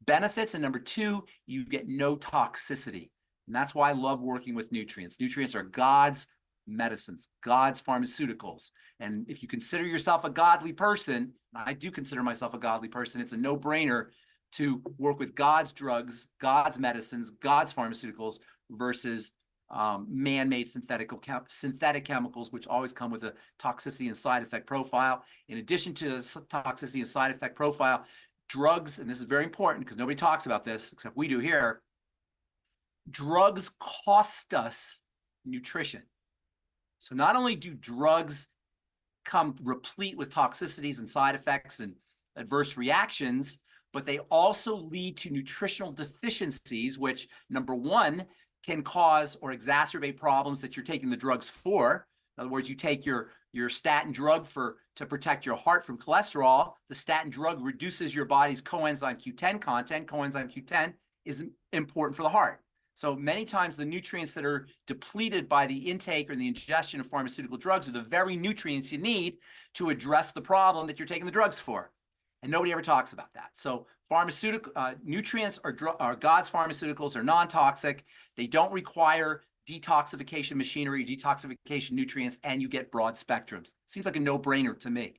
benefits, and number two, you get no toxicity. And that's why I love working with nutrients. Nutrients are God's medicines, God's pharmaceuticals. And if you consider yourself a godly person, I do consider myself a godly person, it's a no-brainer to work with God's drugs, God's medicines, God's pharmaceuticals versus man-made synthetic chemicals, which always come with a toxicity and side effect profile. In addition to the toxicity and side effect profile, drugs, and this is very important because nobody talks about this except we do here, drugs cost us nutrition. So not only do drugs come replete with toxicities and side effects and adverse reactions, but they also lead to nutritional deficiencies, which, number one, can cause or exacerbate problems that you're taking the drugs for. In other words, you take your statin drug to protect your heart from cholesterol. The statin drug reduces your body's coenzyme Q10 content. Coenzyme Q10 is important for the heart. So many times the nutrients that are depleted by the intake or the ingestion of pharmaceutical drugs are the very nutrients you need to address the problem that you're taking the drugs for. And nobody ever talks about that. So nutrients are God's pharmaceuticals. They're non-toxic. They don't require detoxification machinery, detoxification nutrients, and you get broad spectrums. Seems like a no-brainer to me.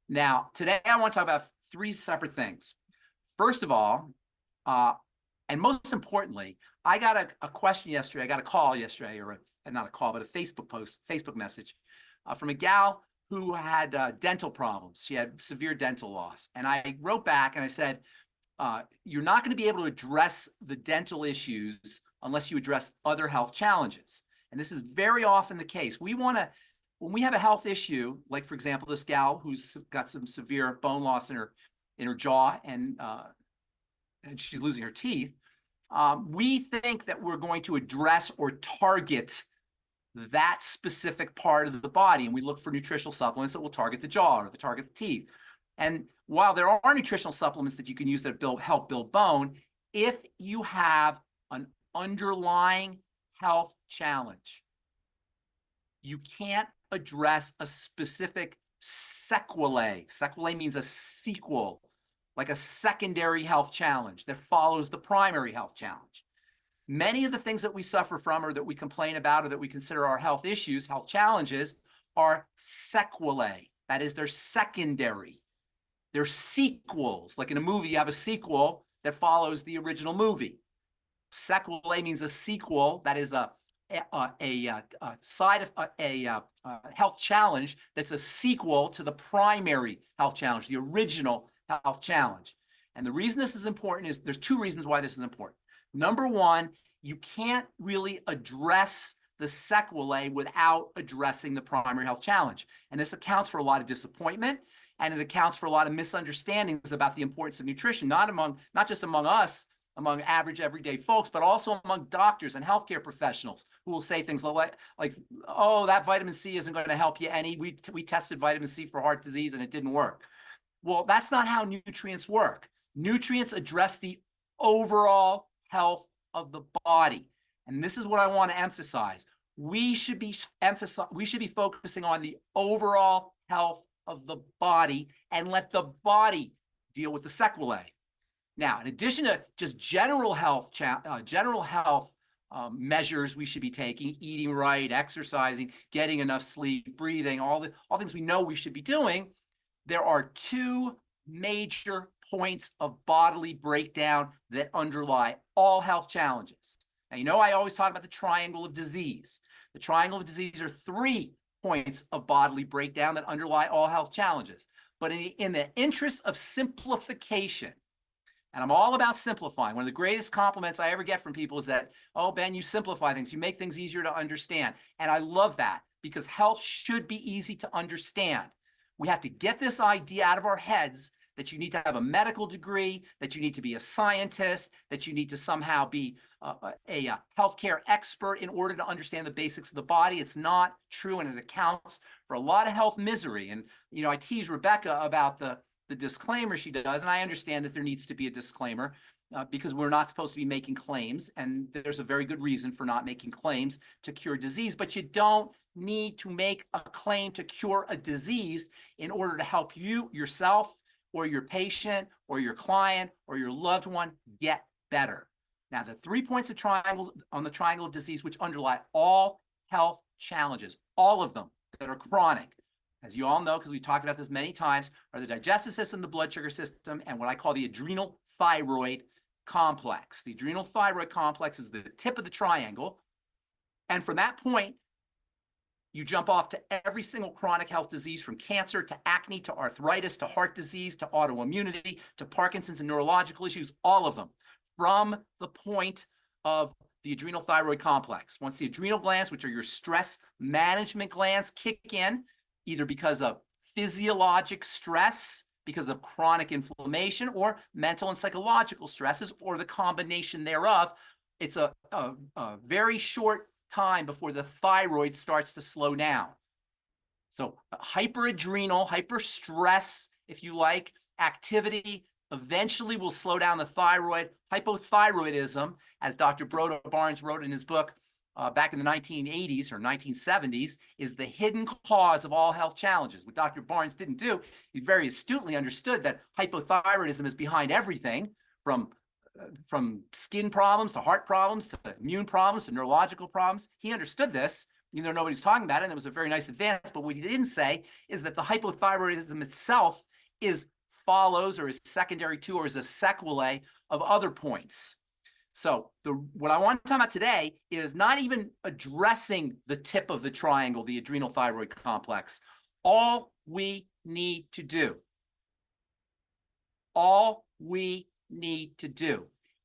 Now, today I want to talk about three separate things. First of all, and most importantly, I got a question yesterday. I got a call yesterday, or not a call, but a Facebook message from a gal who had dental problems. She had severe dental loss. And I wrote back and I said, you're not going to be able to address the dental issues unless you address other health challenges. And this is very often the case. We want to, when we have a health issue, like for example, this gal who's got some severe bone loss in her jaw and she's losing her teeth, we think that we're going to address or target that specific part of the body. And we look for nutritional supplements that will target the jaw or target the teeth. And while there are nutritional supplements that you can use that help build bone, if you have an underlying health challenge, you can't address a specific sequelae. Sequelae means a sequel, like a secondary health challenge that follows the primary health challenge. Many of the things that we suffer from or that we complain about or that we consider our health issues, health challenges, are sequelae. That is, they're secondary. They're sequels. Like in a movie, you have a sequel that follows the original movie. Sequelae means a sequel, that is a side of a health challenge that's a sequel to the primary health challenge, the original health challenge. And the reason this is important is there's two reasons why this is important. Number one, you can't really address the sequelae without addressing the primary health challenge. And this accounts for a lot of disappointment, and it accounts for a lot of misunderstandings about the importance of nutrition, not just among us, among average everyday folks, but also among doctors and healthcare professionals who will say things like oh, that vitamin C isn't going to help you any. We tested vitamin C for heart disease and it didn't work. Well, that's not how nutrients work. Nutrients address the overall health of the body. And this is what I want to emphasize. We should be focusing on the overall health of the body and let the body deal with the sequelae. Now, in addition to just general health measures we should be taking, eating right, exercising, getting enough sleep, breathing, all things we know we should be doing, there are two major points of bodily breakdown that underlie all health challenges. Now, you know, I always talk about the triangle of disease. The triangle of disease are 3 points of bodily breakdown that underlie all health challenges. But in the interest of simplification, and I'm all about simplifying. One of the greatest compliments I ever get from people is that, oh, Ben, you simplify things. You make things easier to understand. And I love that because health should be easy to understand. We have to get this idea out of our heads that you need to have a medical degree, that you need to be a scientist, that you need to somehow be a healthcare expert in order to understand the basics of the body. It's not true, and it accounts for a lot of health misery. And, you know, I tease Rebecca about the disclaimer she does, and I understand that there needs to be a disclaimer because we're not supposed to be making claims, and there's a very good reason for not making claims to cure disease, but you don't need to make a claim to cure a disease in order to help you, yourself, or your patient or your client or your loved one get better. Now, the 3 points of triangle on the triangle of disease, which underlie all health challenges, all of them that are chronic, as you all know, because we talked about this many times, are the digestive system, the blood sugar system, and what I call the adrenal thyroid complex. The adrenal thyroid complex is the tip of the triangle. And from that point, you jump off to every single chronic health disease, from cancer to acne to arthritis to heart disease to autoimmunity to Parkinson's and neurological issues, all of them from the point of the adrenal thyroid complex. Once the adrenal glands, which are your stress management glands, kick in, either because of physiologic stress, because of chronic inflammation, or mental and psychological stresses, or the combination thereof, it's a very short time before the thyroid starts to slow down. So hyperadrenal, hyperstress, if you like, activity eventually will slow down the thyroid. Hypothyroidism, as Dr. Broda Barnes wrote in his book back in the 1980s or 1970s, is the hidden cause of all health challenges. What Dr. Barnes didn't do, he very astutely understood that hypothyroidism is behind everything from skin problems to heart problems to immune problems to neurological problems. He understood this, even though nobody's talking about it, and it was a very nice advance. But what he didn't say is that the hypothyroidism itself follows or is secondary to or is a sequelae of other points. So what I want to talk about today is not even addressing the tip of the triangle, the adrenal thyroid complex. All we need to do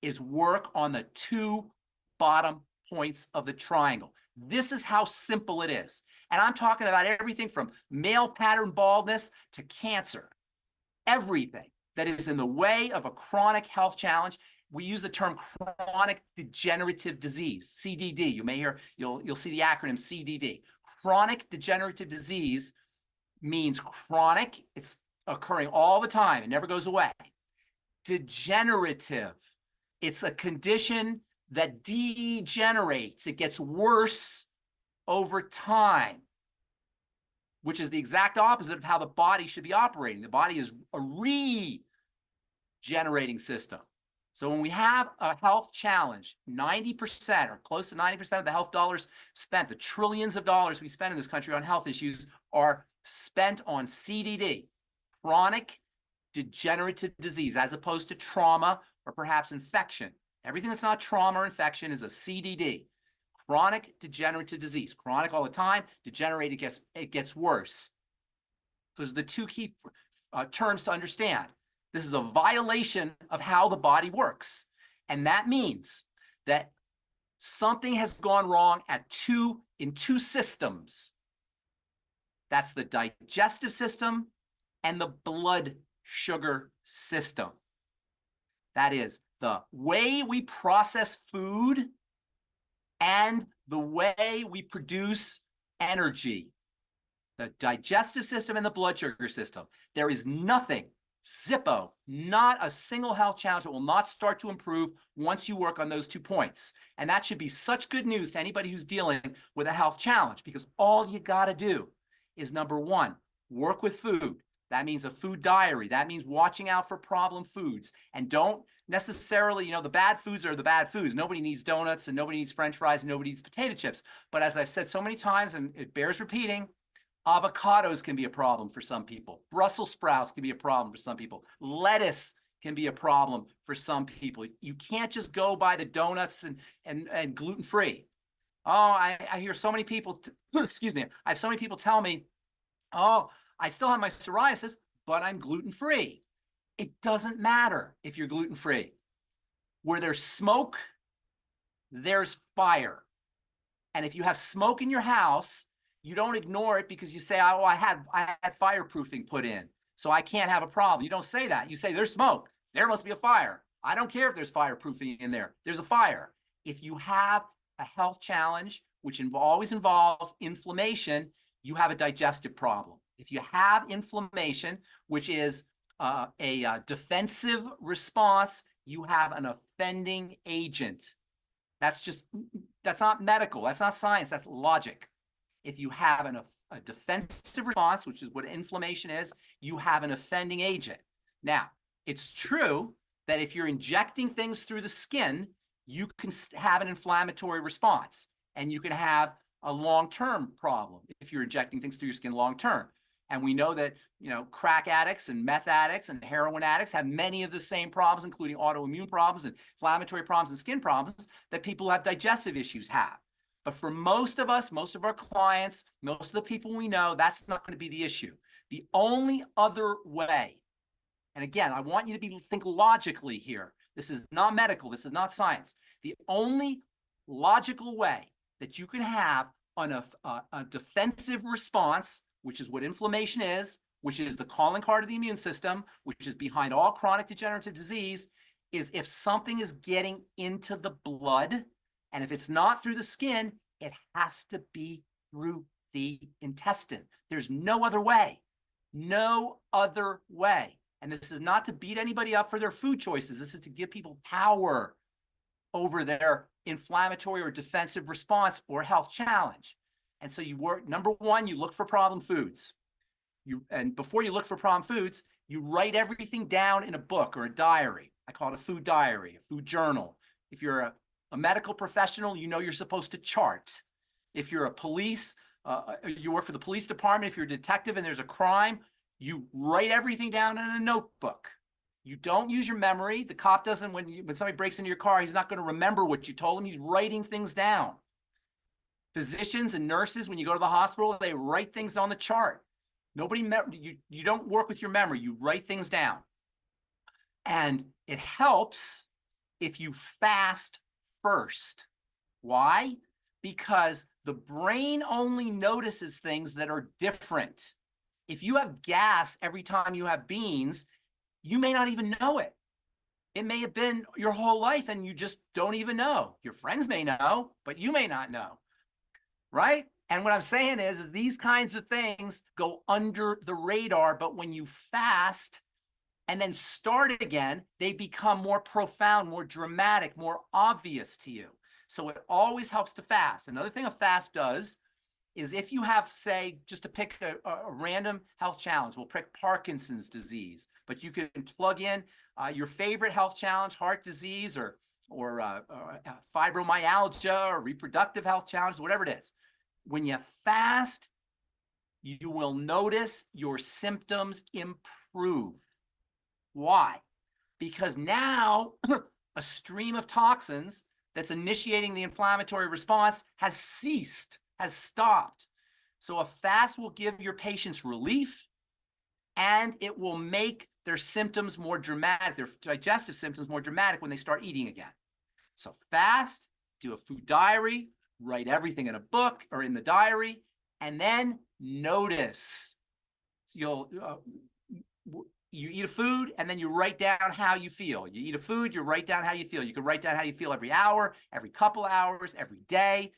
is work on the 2 bottom points of the triangle. This is how simple it is. And I'm talking about everything from male pattern baldness to cancer. Everything that is in the way of a chronic health challenge. We use the term chronic degenerative disease, CDD. You may hear, you'll see the acronym CDD. Chronic degenerative disease means chronic. It's occurring all the time. It never goes away. Degenerative. It's a condition that degenerates. It gets worse over time, which is the exact opposite of how the body should be operating. The body is a regenerating system. So when we have a health challenge, 90% or close to 90% of the health dollars spent, the trillions of dollars we spend in this country on health issues, are spent on CDD, chronic degenerative disease, as opposed to trauma or perhaps infection. Everything that's not trauma or infection is a CDD, chronic degenerative disease. Chronic all the time, degenerated, it gets worse. Those are the 2 key terms to understand. This is a violation of how the body works. And that means that something has gone wrong in 2 systems. That's the digestive system and the blood sugar system. That is the way we process food and the way we produce energy. The digestive system and the blood sugar system. There is nothing, zippo, not a single health challenge that will not start to improve once you work on those 2 points. And that should be such good news to anybody who's dealing with a health challenge, because all you got to do is, number 1, work with food. That means a food diary. That means watching out for problem foods. And don't necessarily, the bad foods are the bad foods. Nobody needs donuts and nobody needs French fries and nobody needs potato chips. But as I've said so many times, and it bears repeating, avocados can be a problem for some people. Brussels sprouts can be a problem for some people. Lettuce can be a problem for some people. You can't just go by the donuts and gluten-free. Oh, I hear so many people, excuse me, I have so many people tell me, oh, I still have my psoriasis, but I'm gluten-free. It doesn't matter if you're gluten-free. Where there's smoke, there's fire. And if you have smoke in your house, you don't ignore it because you say, oh, I had fireproofing put in, so I can't have a problem. You don't say that. You say, there's smoke. There must be a fire. I don't care if there's fireproofing in there. There's a fire. If you have a health challenge, which always involves inflammation, you have a digestive problem. If you have inflammation, which is a defensive response, you have an offending agent. That's not medical. That's not science. That's logic. If you have a defensive response, which is what inflammation is, you have an offending agent. Now, it's true that if you're injecting things through the skin, you can have an inflammatory response, and you can have a long-term problem if you're injecting things through your skin long-term. And we know that, crack addicts and meth addicts and heroin addicts have many of the same problems, including autoimmune problems and inflammatory problems and skin problems that people who have digestive issues have. But for most of us, most of our clients, most of the people we know, that's not going to be the issue. The only other way, and again, I want you to think logically here. This is not medical. This is not science. The only logical way that you can have a defensive response, which is what inflammation is, which is the calling card of the immune system, which is behind all chronic degenerative disease, is if something is getting into the blood, and if it's not through the skin, it has to be through the intestine. There's no other way. No other way. And this is not to beat anybody up for their food choices. This is to give people power over their inflammatory or defensive response or health challenge. And so you work, number one, you look for problem foods. And before you look for problem foods, you write everything down in a book or a diary. I call it a food diary, a food journal. If you're a medical professional, you're supposed to chart. If you're a police, you work for the police department, if you're a detective and there's a crime, you write everything down in a notebook. You don't use your memory. The cop doesn't, when somebody breaks into your car, he's not going to remember what you told him. He's writing things down. Physicians and nurses, when you go to the hospital, they write things on the chart. You don't work with your memory. You write things down. And it helps if you fast first. Why? Because the brain only notices things that are different. If you have gas every time you have beans, you may not even know it. It may have been your whole life and you just don't even know. Your friends may know, but you may not know, right? And what I'm saying is these kinds of things go under the radar, but when you fast and then start again, they become more profound, more dramatic, more obvious to you. So it always helps to fast. Another thing a fast does is if you have, say, just to pick a random health challenge, we'll pick Parkinson's disease, but you can plug in your favorite health challenge, heart disease or fibromyalgia or reproductive health challenge, whatever it is. When you fast, you will notice your symptoms improve. Why? Because now a stream of toxins that's initiating the inflammatory response has ceased, has stopped. So a fast will give your patients relief, and it will make their symptoms more dramatic, their digestive symptoms more dramatic when they start eating again. So fast, do a food diary, write everything in a book or in the diary, and then notice. So you eat a food and then you write down how you feel. You eat a food, you write down how you feel. You can write down how you feel every hour, every couple hours, every day.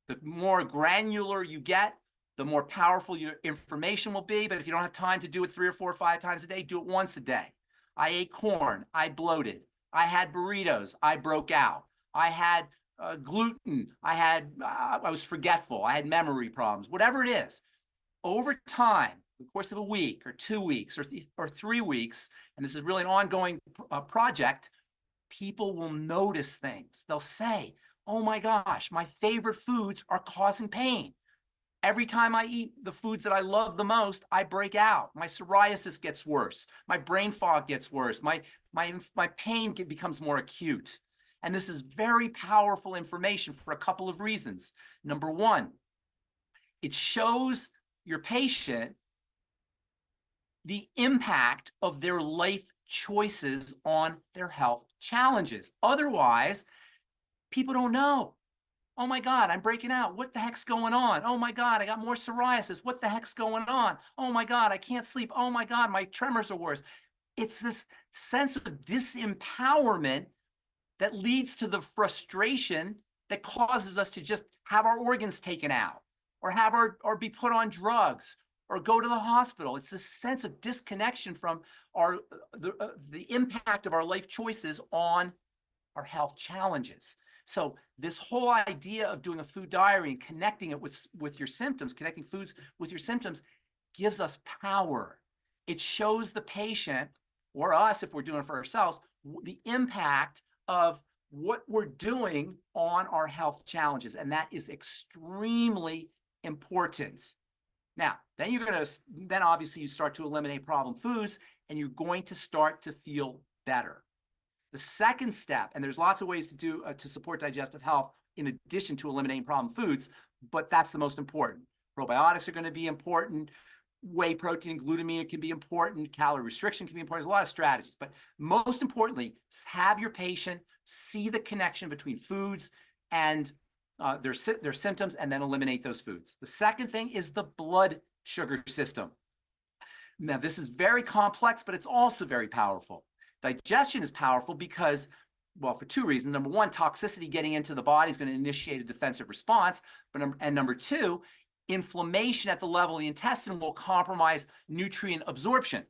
The more granular you get, the more powerful your information will be. But if you don't have time to do it 3 or 4 or 5 times a day, do it once a day. I ate corn, I bloated. I had burritos, I broke out. I had gluten, I was forgetful, I had memory problems, whatever it is. Over time, the course of a week or 2 weeks or 3 weeks, and this is really an ongoing project, people will notice things. They'll say, oh my gosh, my favorite foods are causing pain. Every time I eat the foods that I love the most, I break out. My psoriasis gets worse. My brain fog gets worse. My pain becomes more acute. And this is very powerful information for a couple of reasons. Number one, it shows your patient the impact of their life choices on their health challenges. Otherwise, people don't know. Oh my God, I'm breaking out. What the heck's going on? Oh my God, I got more psoriasis. What the heck's going on? Oh my God, I can't sleep. Oh my God, my tremors are worse. It's this sense of disempowerment that leads to the frustration that causes us to just have our organs taken out or be put on drugs or go to the hospital. It's this sense of disconnection from the impact of our life choices on our health challenges. So this whole idea of doing a food diary and connecting it with your symptoms, connecting foods with your symptoms, gives us power. It shows the patient or us if we're doing it for ourselves, the impact of what we're doing on our health challenges. And that is extremely important. Now, then obviously you start to eliminate problem foods and you're going to start to feel better. The second step, and there's lots of ways to do to support digestive health in addition to eliminating problem foods, but that's the most important. Probiotics are going to be important. Whey protein, glutamine can be important. Calorie restriction can be important. There's a lot of strategies, but most importantly, have your patient see the connection between foods and their symptoms, and then eliminate those foods. The second thing is the blood sugar system. Now, this is very complex, but it's also very powerful. Digestion is powerful because, well, for two reasons. Number one, toxicity getting into the body is going to initiate a defensive response. And number two, inflammation at the level of the intestine will compromise nutrient absorption.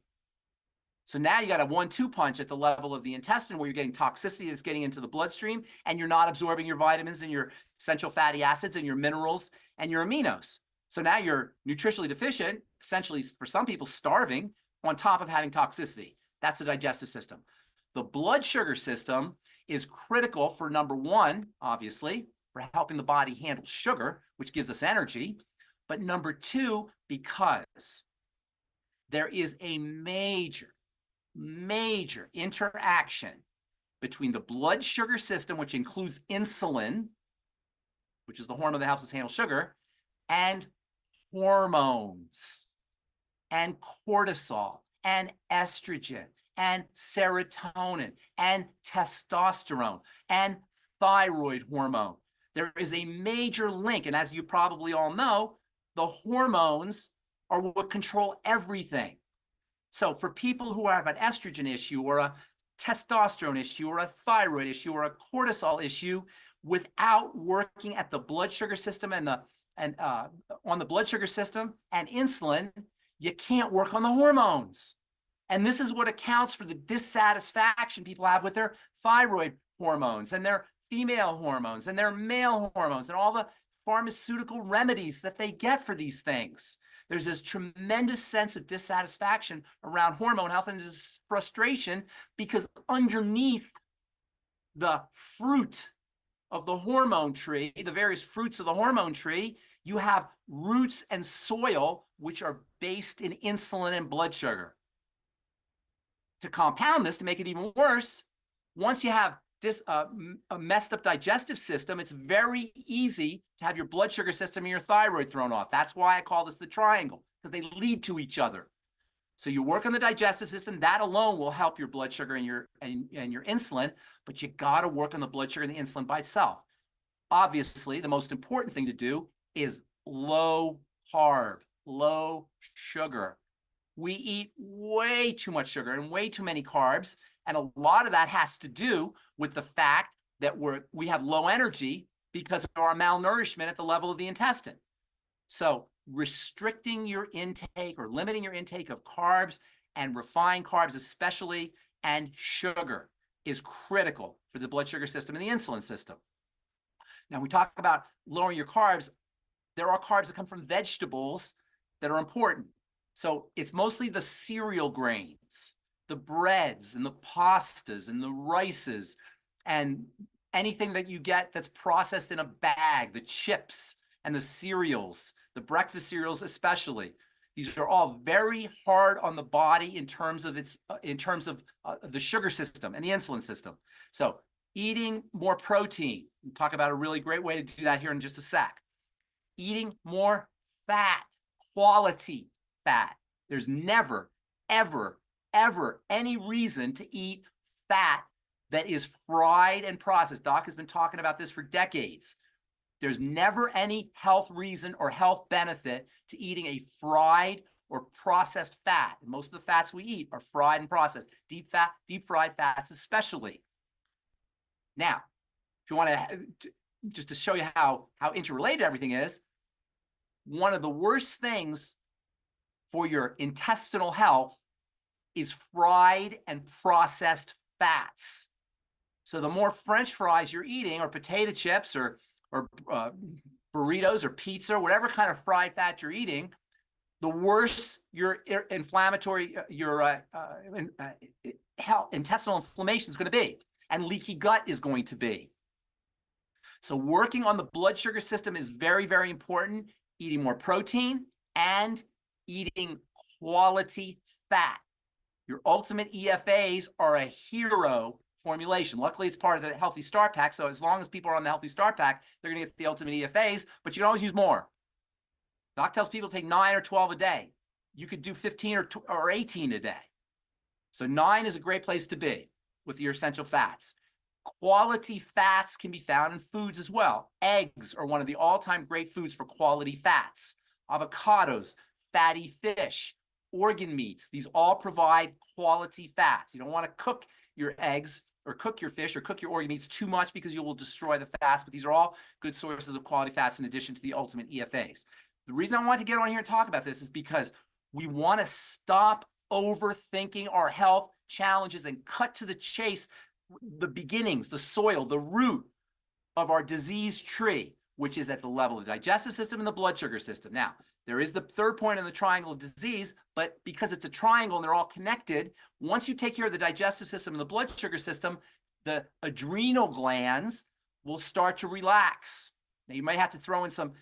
So now you got a 1-2 punch at the level of the intestine where you're getting toxicity that's getting into the bloodstream and you're not absorbing your vitamins and your essential fatty acids and your minerals and your aminos. So now you're nutritionally deficient, essentially for some people starving, on top of having toxicity. That's the digestive system. The blood sugar system is critical for, number one, obviously, for helping the body handle sugar, which gives us energy. But number two, because there is a major interaction between the blood sugar system, which includes insulin, which is the hormone that helps us handle sugar, and hormones, and cortisol, and estrogen, and serotonin, and testosterone, and thyroid hormone. There is a major link, and as you probably all know, the hormones are what control everything. So for people who have an estrogen issue or a testosterone issue or a thyroid issue or a cortisol issue, without working at the blood sugar system and on the blood sugar system and insulin, you can't work on the hormones. And this is what accounts for the dissatisfaction people have with their thyroid hormones and their female hormones and their male hormones and all the pharmaceutical remedies that they get for these things. There's this tremendous sense of dissatisfaction around hormone health and this frustration because underneath the fruit of the hormone tree, the various fruits of the hormone tree, you have roots and soil which are based in insulin and blood sugar. To compound this, to make it even worse, once you have a messed up digestive system, it's very easy to have your blood sugar system and your thyroid thrown off. That's why I call this the triangle, because they lead to each other. So you work on the digestive system, that alone will help your blood sugar and your insulin, but you got to work on the blood sugar and the insulin by itself. Obviously, the most important thing to do is low carb, low sugar. We eat way too much sugar and way too many carbs. And a lot of that has to do with the fact that we have low energy because of our malnourishment at the level of the intestine. So restricting your intake or limiting your intake of carbs and refined carbs especially, and sugar is critical for the blood sugar system and the insulin system. Now, we talk about lowering your carbs. There are carbs that come from vegetables that are important. So it's mostly the cereal grains, the breads and the pastas and the rices and anything that you get that's processed in a bag, the chips and the cereals, the breakfast cereals especially. These are all very hard on the body in terms of the sugar system and the insulin system. So eating more protein, we'll talk about a really great way to do that here in just a sec. Eating more fat, quality fat. There's never, ever, ever any reason to eat fat that is fried and processed. Doc has been talking about this for decades. There's never any health reason or health benefit to eating a fried or processed fat. And most of the fats we eat are fried and processed, deep fried fats especially. Now, if you want to, just to show you how interrelated everything is, one of the worst things for your intestinal health is fried and processed fats. So the more French fries you're eating, or potato chips, or burritos, or pizza, whatever kind of fried fat you're eating, the worse your inflammatory, your intestinal inflammation is going to be, and leaky gut is going to be. So working on the blood sugar system is very, very important. Eating more protein and eating quality fat. Your ultimate EFAs are a hero formulation. Luckily, it's part of the Healthy Start Pack. So as long as people are on the Healthy Start Pack, they're going to get the ultimate EFAs, but you can always use more. Doc tells people to take 9 or 12 a day. You could do 15 or 18 a day. So 9 is a great place to be with your essential fats. Quality fats can be found in foods as well. Eggs are one of the all-time great foods for quality fats. Avocados, fatty fish, organ meats, these all provide quality fats. You don't want to cook your eggs or cook your fish or cook your organ meats too much because you will destroy the fats, but these are all good sources of quality fats in addition to the ultimate EFAs. The reason I wanted to get on here and talk about this is because we want to stop overthinking our health challenges and cut to the chase, the beginnings, the soil, the root of our disease tree, which is at the level of the digestive system and the blood sugar system. Now, there is the third point in the triangle of disease, but because it's a triangle and they're all connected, once you take care of the digestive system and the blood sugar system, the adrenal glands will start to relax. Now, you might have to throw in some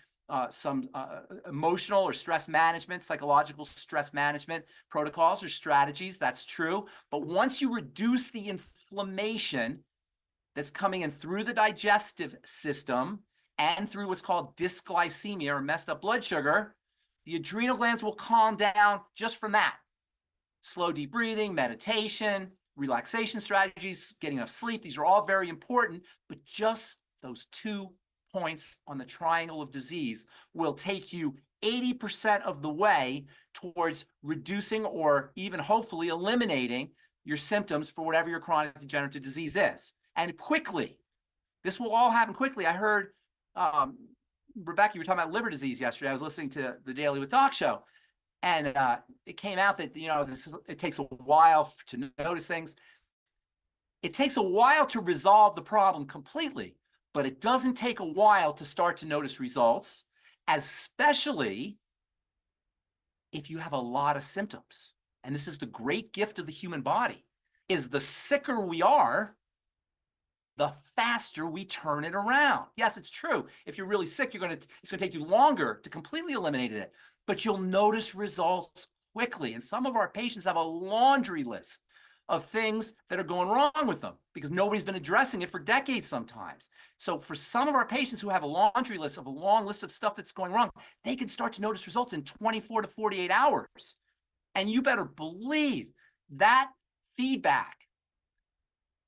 emotional or stress management, psychological stress management protocols or strategies. That's true. But once you reduce the inflammation that's coming in through the digestive system and through what's called dysglycemia or messed up blood sugar, the adrenal glands will calm down just from that. Slow, deep breathing, meditation, relaxation strategies, getting enough sleep. These are all very important, but just those 2 points on the triangle of disease will take you 80% of the way towards reducing or even hopefully eliminating your symptoms for whatever your chronic degenerative disease is. And quickly, this will all happen quickly. I heard, Rebecca, you were talking about liver disease yesterday. I was listening to the Daily with Doc show, and it came out that, it takes a while to notice things. It takes a while to resolve the problem completely, but it doesn't take a while to start to notice results, especially if you have a lot of symptoms. And this is the great gift of the human body, is the sicker we are, the faster we turn it around. Yes, it's true. If you're really sick, it's going to take you longer to completely eliminate it, but you'll notice results quickly. And some of our patients have a laundry list of things that are going wrong with them because nobody's been addressing it for decades sometimes. So for some of our patients who have a laundry list of a long list of stuff that's going wrong, they can start to notice results in 24 to 48 hours. And you better believe that feedback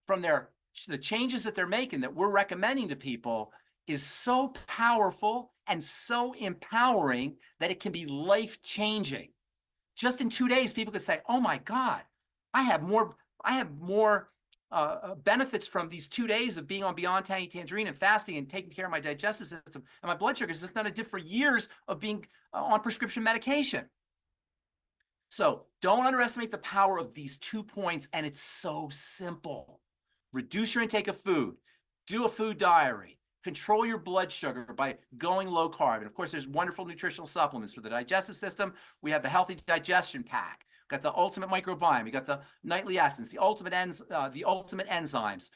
from the changes that they're making that we're recommending to people is so powerful and so empowering that it can be life-changing. Just in 2 days, people could say, oh my God, I have more benefits from these 2 days of being on Beyond Tangy Tangerine and fasting and taking care of my digestive system and my blood sugars than I did for years of being on prescription medication. So don't underestimate the power of these 2 points, and it's so simple. Reduce your intake of food, do a food diary, control your blood sugar by going low carb. And of course, there's wonderful nutritional supplements for the digestive system. We have the Healthy Digestion Pack. Got the ultimate microbiome. We got the nightly essence, the ultimate enzymes,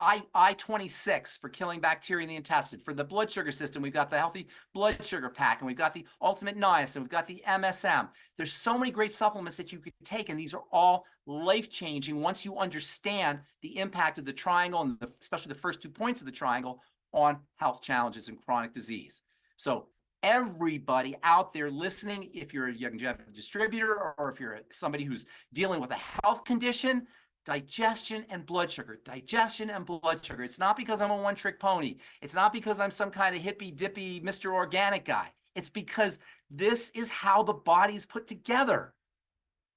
I-26 for killing bacteria in the intestine. For the blood sugar system, we've got the Healthy Blood Sugar Pack, and we've got the ultimate niacin. We've got the MSM. There's so many great supplements that you could take, and these are all life-changing once you understand the impact of the triangle, and especially the first 2 points of the triangle on health challenges and chronic disease. So everybody out there listening, if you're a young distributor or if you're somebody who's dealing with a health condition, digestion and blood sugar, digestion and blood sugar. It's not because I'm a one-trick pony. It's not because I'm some kind of hippy-dippy Mr. Organic guy. It's because this is how the body's put together.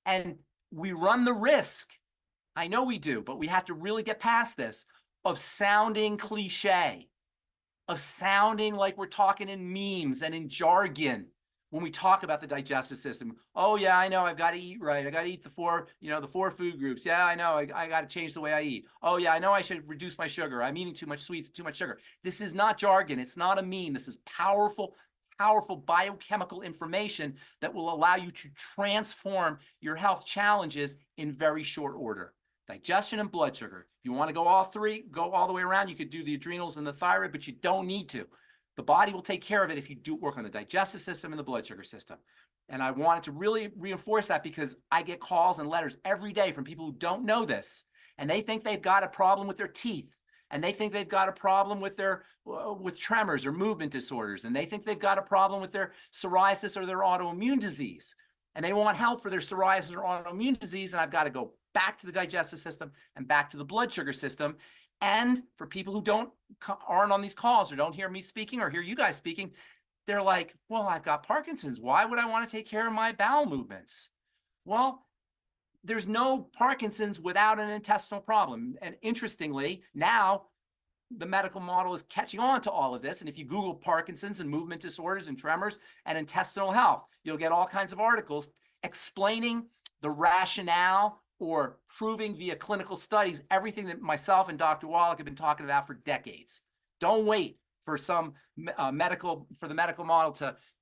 And we run the risk, I know we do, but we have to really get past this, of sounding cliche, of sounding like we're talking in memes and in jargon when we talk about the digestive system. Oh yeah, I know, I've got to eat right. I got to eat the 4 food groups. Yeah, I know, I got to change the way I eat. Oh yeah, I know I should reduce my sugar. I'm eating too much sweets, too much sugar. This is not jargon. It's not a meme. This is powerful, powerful biochemical information that will allow you to transform your health challenges in very short order. Digestion and blood sugar. If you want to go all three, go all the way around, you could do the adrenals and the thyroid, but you don't need to. The body will take care of it if you do work on the digestive system and the blood sugar system. And I wanted to really reinforce that because I get calls and letters every day from people who don't know this, and they think they've got a problem with their teeth, and they think they've got a problem with their with tremors or movement disorders, and they think they've got a problem with their psoriasis or their autoimmune disease, and they want help for their psoriasis or autoimmune disease, and I've got to go back to the digestive system and back to the blood sugar system. And for people who aren't on these calls or don't hear me speaking or hear you guys speaking, they're like, well, I've got Parkinson's. Why would I want to take care of my bowel movements? Well, there's no Parkinson's without an intestinal problem. And interestingly, now the medical model is catching on to all of this. And if you Google Parkinson's and movement disorders and tremors and intestinal health, you'll get all kinds of articles explaining the rationale or proving via clinical studies everything that myself and Dr. Wallach have been talking about for decades. Don't wait for some the medical model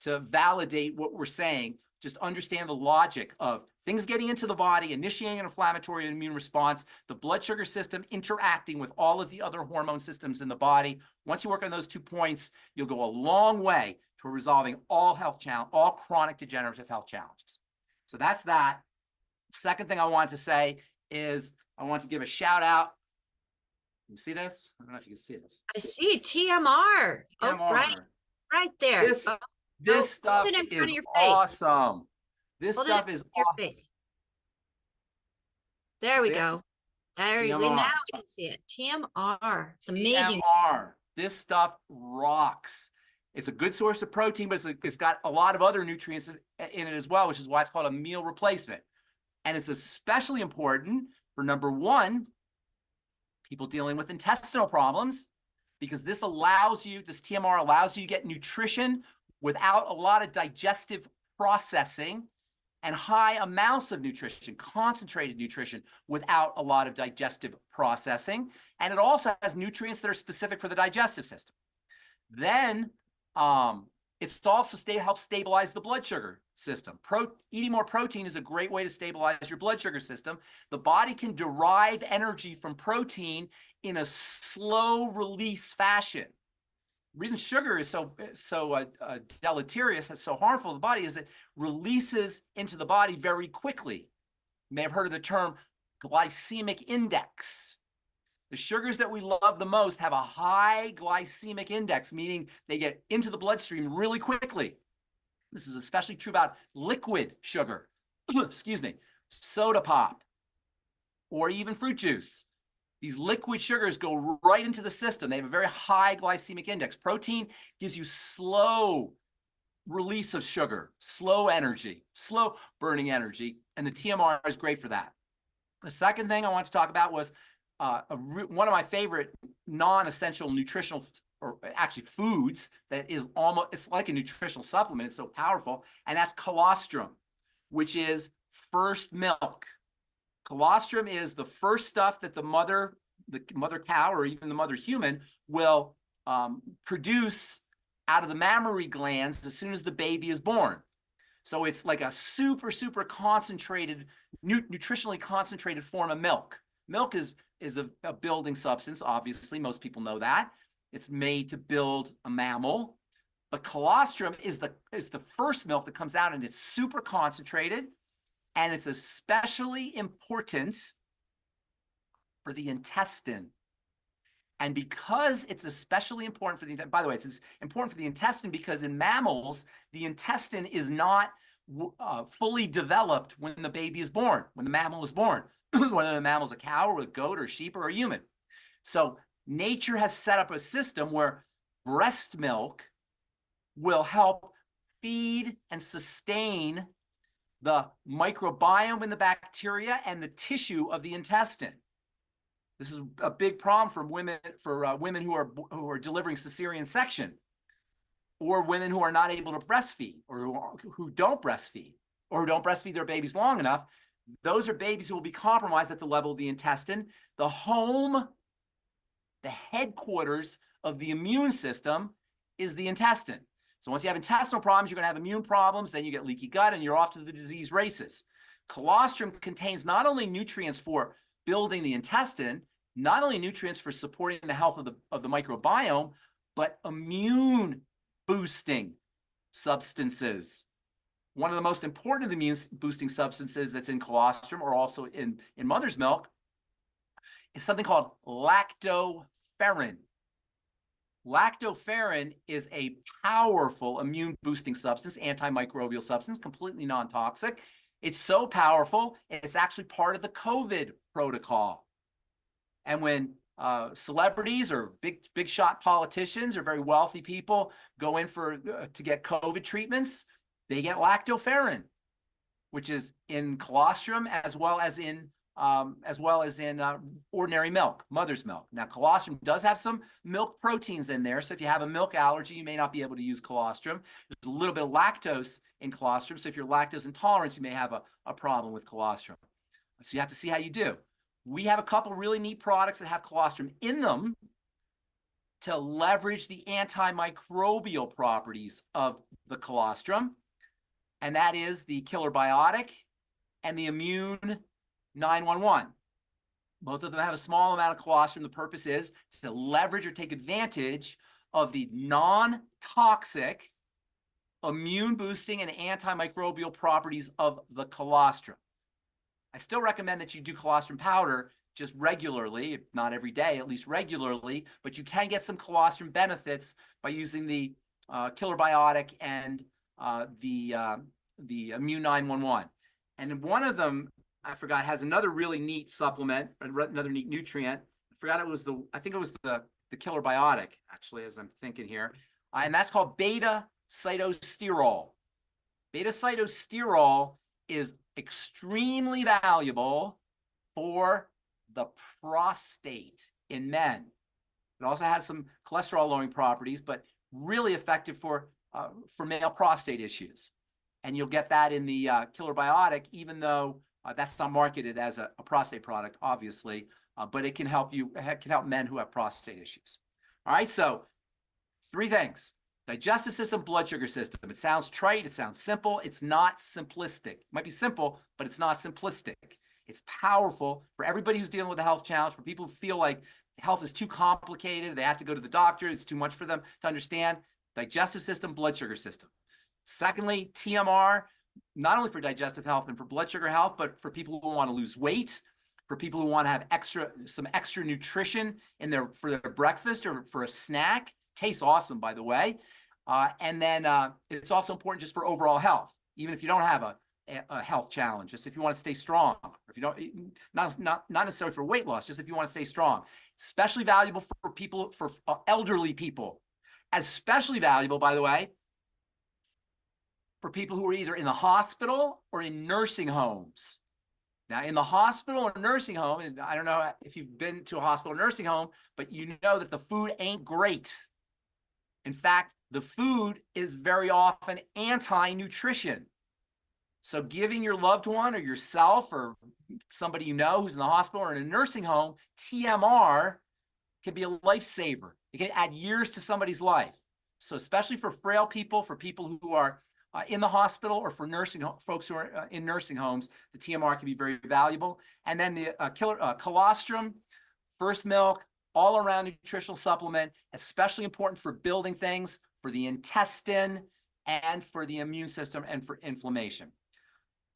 to validate what we're saying. Just understand the logic of things getting into the body, initiating an inflammatory and immune response, the blood sugar system interacting with all of the other hormone systems in the body. Once you work on those 2 points, you'll go a long way to resolving all chronic degenerative health challenges. So that's that. Second thing I want to say is I want to give a shout out. You see this? I don't know if you can see this. I see TMR. Oh, right there. This stuff is awesome. This stuff is awesome. There we go. Now we can see it. TMR. It's amazing. TMR. This stuff rocks. It's a good source of protein, but it's got a lot of other nutrients in it as well, which is why it's called a meal replacement. And it's especially important for, number one, people dealing with intestinal problems, because this TMR allows you to get nutrition without a lot of digestive processing and high amounts of nutrition, concentrated nutrition without a lot of digestive processing. And it also has nutrients that are specific for the digestive system. Then it's also helps stabilize the blood sugar system. Eating more protein is a great way to stabilize your blood sugar system. The body can derive energy from protein in a slow release fashion. The reason sugar is so deleterious, it's so harmful to the body, is it releases into the body very quickly. You may have heard of the term glycemic index. The sugars that we love the most have a high glycemic index, meaning they get into the bloodstream really quickly. This is especially true about liquid sugar, excuse me, soda pop, or even fruit juice. These liquid sugars go right into the system. They have a very high glycemic index. Protein gives you slow release of sugar, slow energy, slow burning energy, and the TMR is great for that. The second thing I want to talk about was one of my favorite non-essential nutritional, or actually foods, that is it's like a nutritional supplement. It's so powerful, and that's colostrum, which is first milk. Colostrum is the first stuff that the mother cow or even the mother human will produce out of the mammary glands as soon as the baby is born. So it's like a super concentrated, nutritionally concentrated form of milk. Milk is a building substance. Obviously, most people know that. It's made to build a mammal. But colostrum is the first milk that comes out, and it's super concentrated, and it's especially important for the intestine. And because it's especially important for the intestine, by the way, it's important for the intestine because in mammals, the intestine is not fully developed when the baby is born, when the mammal is born, whether the mammal's a cow or a goat or a sheep or a human. So nature has set up a system where breast milk will help feed and sustain the microbiome in the bacteria and the tissue of the intestine. This is a big problem for women who are delivering cesarean section, or women who are not able to breastfeed, or who don't breastfeed, or who don't breastfeed their babies long enough. Those are babies who will be compromised at the level of the intestine. The headquarters of the immune system is the intestine. So once you have intestinal problems, you're going to have immune problems, then you get leaky gut, and you're off to the disease races. Colostrum contains not only nutrients for building the intestine, not only nutrients for supporting the health of the microbiome, but immune boosting substances. One of the most important of the immune boosting substances that's in colostrum, or also in mother's milk, is something called lactoferrin. Lactoferrin is a powerful immune boosting substance, antimicrobial substance, completely non-toxic. It's so powerful, it's actually part of the COVID protocol. And when celebrities or big shot politicians or very wealthy people go in to get COVID treatments, they get lactoferrin, which is in colostrum as well as in ordinary milk, mother's milk. Now, colostrum does have some milk proteins in there, so if you have a milk allergy, you may not be able to use colostrum. There's a little bit of lactose in colostrum, so if you're lactose intolerant, you may have a problem with colostrum. So you have to see how you do. We have a couple really neat products that have colostrum in them to leverage the antimicrobial properties of the colostrum, and that is the Killer Biotic and the Immune 911. Both of them have a small amount of colostrum. The purpose is to leverage or take advantage of the non-toxic immune boosting and antimicrobial properties of the colostrum. I still recommend that you do colostrum powder just regularly, not every day, at least regularly, but you can get some colostrum benefits by using the Killer Biotic and the Immune 911. And one of them, I forgot, has another really neat supplement, another neat nutrient. I forgot it was I think it was the Killer Biotic, actually, as I'm thinking here. And that's called beta-cytosterol. Beta-cytosterol is extremely valuable for the prostate in men. It also has some cholesterol-lowering properties, but really effective for male prostate issues. And you'll get that in the Killer Biotic, even though that's not marketed as a prostate product, obviously, but it can help men who have prostate issues. All right, so 3 things. Digestive system, blood sugar system. It sounds trite, it sounds simple. It's not simplistic. It might be simple, but it's not simplistic. It's powerful for everybody who's dealing with a health challenge, for people who feel like health is too complicated, they have to go to the doctor, it's too much for them to understand. Digestive system, blood sugar system. Secondly, TMR, not only for digestive health and for blood sugar health, but for people who want to lose weight, for people who want to have some extra nutrition for their breakfast or for a snack. Tastes awesome, by the way. And then it's also important just for overall health, even if you don't have a health challenge, just if you want to stay strong, or if you don't, not necessarily for weight loss, just if you want to stay strong. Especially valuable for people, for elderly people. Especially valuable, by the way, for people who are either in the hospital or in nursing homes. Now, in the hospital or nursing home, and I don't know if you've been to a hospital or nursing home, but you know that the food ain't great. In fact, the food is very often anti-nutrition. So giving your loved one or yourself or somebody you know who's in the hospital or in a nursing home, TMR can be a lifesaver. It can add years to somebody's life. So especially for frail people, for people who are in the hospital, or for folks who are in nursing homes, the TMR can be very valuable. And then the colostrum, first milk, all-around nutritional supplement, especially important for building things, for the intestine, and for the immune system, and for inflammation.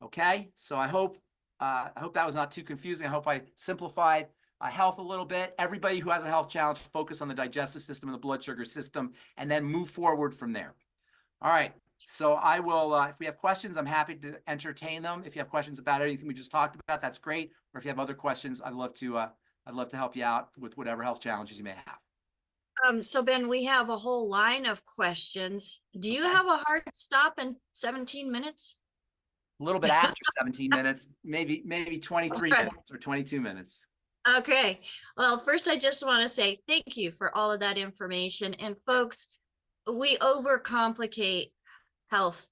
Okay, so I hope that was not too confusing. I hope I simplified health a little bit. Everybody who has a health challenge, focus on the digestive system and the blood sugar system, and then move forward from there. All right, so I will, if we have questions, I'm happy to entertain them. If you have questions about anything we just talked about, that's great. Or if you have other questions, I'd love to help you out with whatever health challenges you may have. So Ben, we have a whole line of questions. Do you have a hard stop in 17 minutes? A little bit after 17 minutes, maybe 23 minutes or 22 minutes. Okay. Well, first, I just want to say thank you for all of that information. And folks, we overcomplicate health.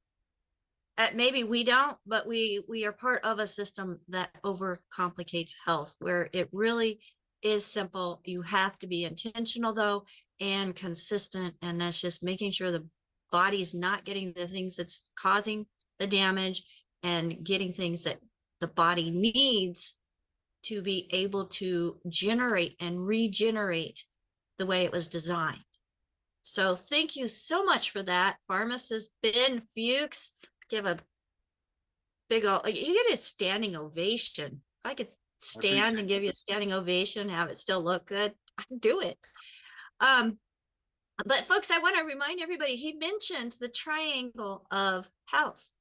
Maybe we don't, but we are part of a system that overcomplicates health, where it really is simple. You have to be intentional, though, and consistent. And that's just making sure the body's not getting the things that's causing the damage and getting things that the body needs to be able to generate and regenerate the way it was designed. So thank you so much for that, Pharmacist Ben Fuchs. Give a big old, you get a standing ovation. If I could stand and give you a standing ovation, have it still look good, I'd do it. But folks, I want to remind everybody, he mentioned the triangle of health,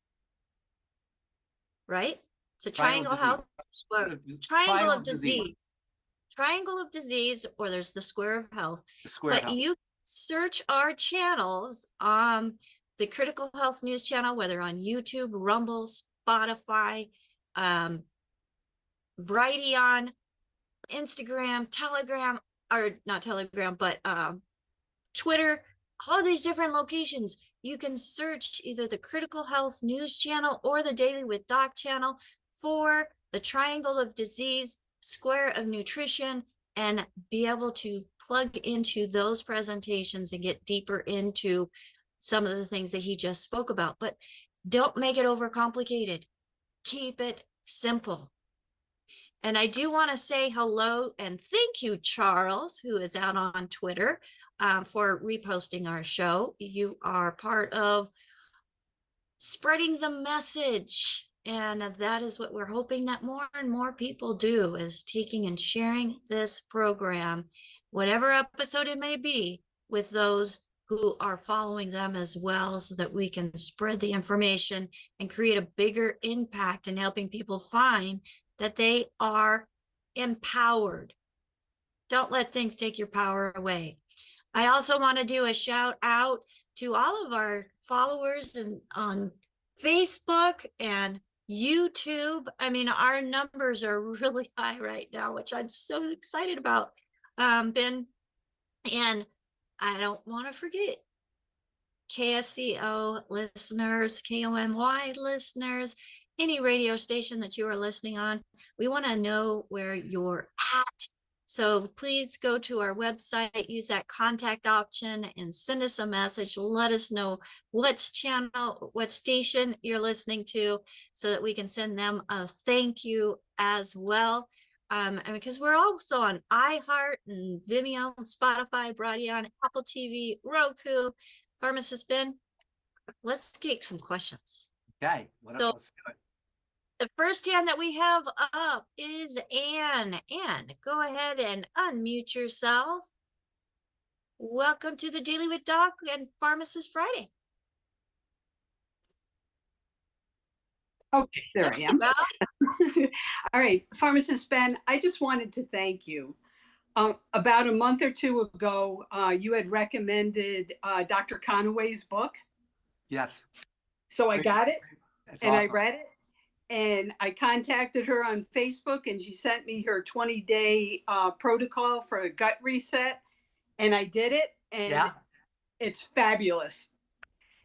right? So triangle of health, triangle of disease. Triangle of disease, or there's the square of health. But you search our channels, the Critical Health News channel, whether on YouTube, Rumble, Spotify, Brighteon, Instagram, Telegram, or not Telegram, but Twitter, all these different locations. You can search either the Critical Health News channel or the Daily with Doc channel for the triangle of disease, square of nutrition, and be able to plug into those presentations and get deeper into some of the things that he just spoke about. But don't make it overcomplicated. Keep it simple. And I do want to say hello and thank you, Charles, who is out on Twitter, for reposting our show. You are part of spreading the message. And that is what we're hoping that more and more people do, is taking and sharing this program, whatever episode it may be, with those who are following them as well, so that we can spread the information and create a bigger impact in helping people find that they are empowered. Don't let things take your power away. I also want to do a shout out to all of our followers on Facebook and YouTube. I mean, our numbers are really high right now, which I'm so excited about, Ben. And I don't want to forget KSCO listeners, KOMY listeners, any radio station that you are listening on. We want to know where you're at. So please go to our website, use that contact option, and send us a message. Let us know what channel, what station you're listening to, so that we can send them a thank you as well. And because we're also on iHeart and Vimeo, Spotify, Brighteon, Apple TV, Roku. Pharmacist Ben, let's get some questions. Okay. Let's do it. The first hand that we have up is Anne. Anne, go ahead and unmute yourself. Welcome to the Daily with Doc and Pharmacist Friday. Okay, there I am. All right, Pharmacist Ben, I just wanted to thank you. About a month or two ago, you had recommended Dr. Conaway's book. Yes. So I got it. That's and awesome. I read it. And I contacted her on Facebook, and she sent me her 20-day protocol for a gut reset. And I did it, and it's fabulous.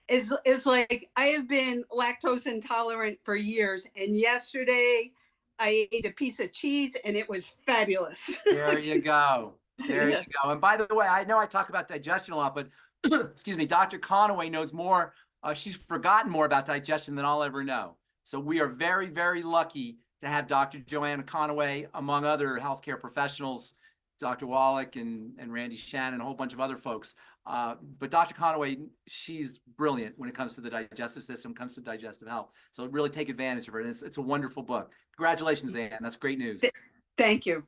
It's like, I have been lactose intolerant for years. And yesterday I ate a piece of cheese and it was fabulous. There you go. There you go. And by the way, I know I talk about digestion a lot, but excuse me, Dr. Conaway knows more. She's forgotten more about digestion than I'll ever know. So we are very, very lucky to have Dr. Joanna Conaway, among other healthcare professionals, Dr. Wallach and Randy Shannon, and a whole bunch of other folks. But Dr. Conaway, she's brilliant when it comes to the digestive system, comes to digestive health. So really take advantage of her. It's a wonderful book. Congratulations, Anne. That's great news. Thank you.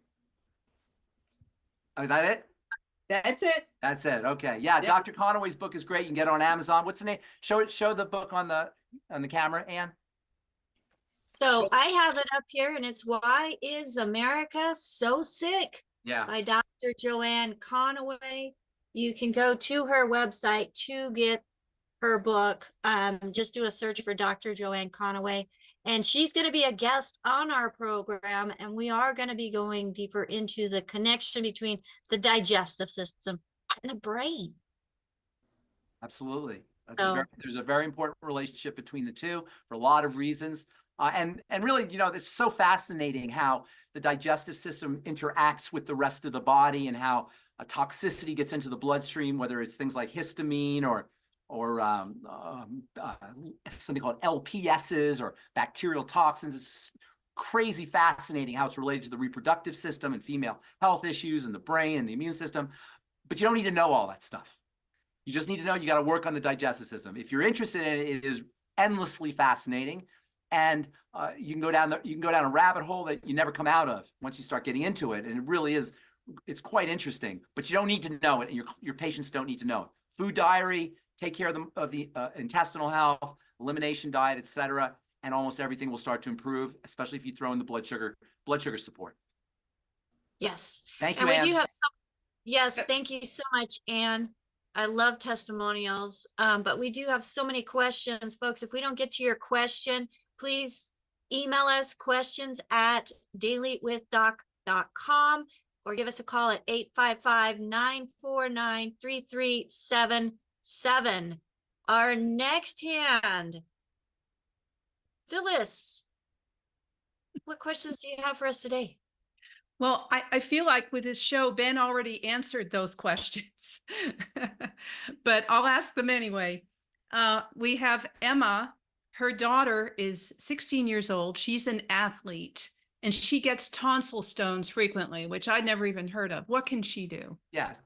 Is that it? That's it. That's it. Okay. Yeah, yep. Dr. Conaway's book is great. You can get it on Amazon. What's the name? Show the book on the camera, Anne. So I have it up here, and it's Why Is America So Sick? Yeah. By Dr. Joanne Conaway. You can go to her website to get her book. Just do a search for Dr. Joanne Conaway, and she's going to be a guest on our program, and we are going to be going deeper into the connection between the digestive system and the brain. Absolutely. There's a very important relationship between the two for a lot of reasons. And really, you know, it's so fascinating how the digestive system interacts with the rest of the body, and how a toxicity gets into the bloodstream, whether it's things like histamine or something called LPSs or bacterial toxins. It's crazy fascinating how it's related to the reproductive system and female health issues and the brain and the immune system. But you don't need to know all that stuff. You just need to know you got to work on the digestive system. If you're interested in it, it is endlessly fascinating. And you can go down a rabbit hole that you never come out of once you start getting into it. And it really is, it's quite interesting, but you don't need to know it. And your patients don't need to know it. Food diary, take care of the intestinal health, elimination diet, etc., and almost everything will start to improve, especially if you throw in the blood sugar support. Yes. Thank you, And we Ann. do have some, yes, thank you so much, Ann. I love testimonials, but we do have so many questions, folks. If we don't get to your question, please email us questions at dailywithdoc.com or give us a call at 855-949-3377. Our next hand, Phyllis, what questions do you have for us today? Well, I feel like with this show, Ben already answered those questions, but I'll ask them anyway. We have Emma. Her daughter is 16 years old. She's an athlete, and she gets tonsil stones frequently, which I'd never even heard of. What can she do? Yes,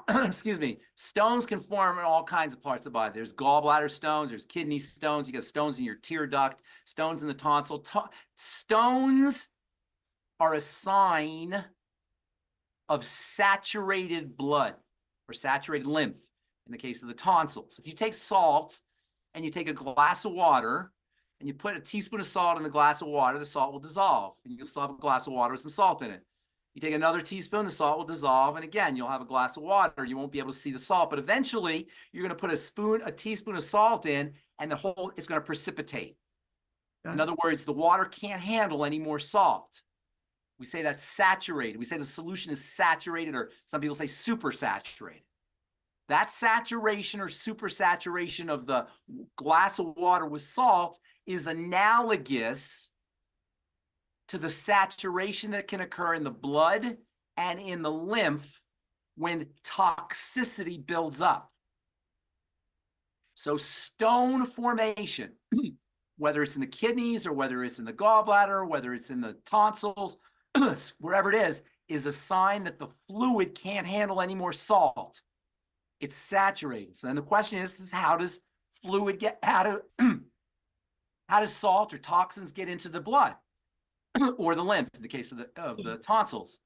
excuse me. Stones can form in all kinds of parts of the body. There's gallbladder stones, there's kidney stones, you got stones in your tear duct, stones in the tonsil. Stones are a sign of saturated blood or saturated lymph in the case of the tonsils. If you take salt and you take a glass of water and you put a teaspoon of salt in the glass of water, the salt will dissolve and you'll still have a glass of water with some salt in it. You take another teaspoon, the salt will dissolve, and again, you'll have a glass of water. You won't be able to see the salt, but eventually you're going to put a teaspoon of salt in, and it's going to precipitate. In other words, the water can't handle any more salt. We say that's saturated. We say the solution is saturated, or some people say supersaturated. That saturation or supersaturation of the glass of water with salt is analogous to the saturation that can occur in the blood and in the lymph when toxicity builds up. So stone formation, whether it's in the kidneys or whether it's in the gallbladder, whether it's in the tonsils, wherever it is a sign that the fluid can't handle any more salt. It's saturated. So then the question is how does fluid how does salt or toxins get into the blood or the lymph in the case of the tonsils?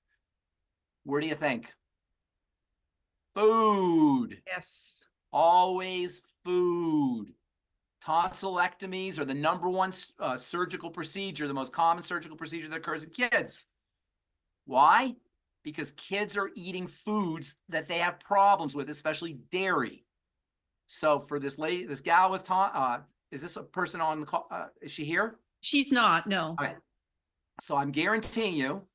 Where do you think? Food. Yes. Always food. Tonsillectomies are the #1 surgical procedure, the most common surgical procedure that occurs in kids. Why? Because kids are eating foods that they have problems with, especially dairy. So for this lady, this gal with is this a person on the call? Is she here? She's not, no. Okay. So I'm guaranteeing you,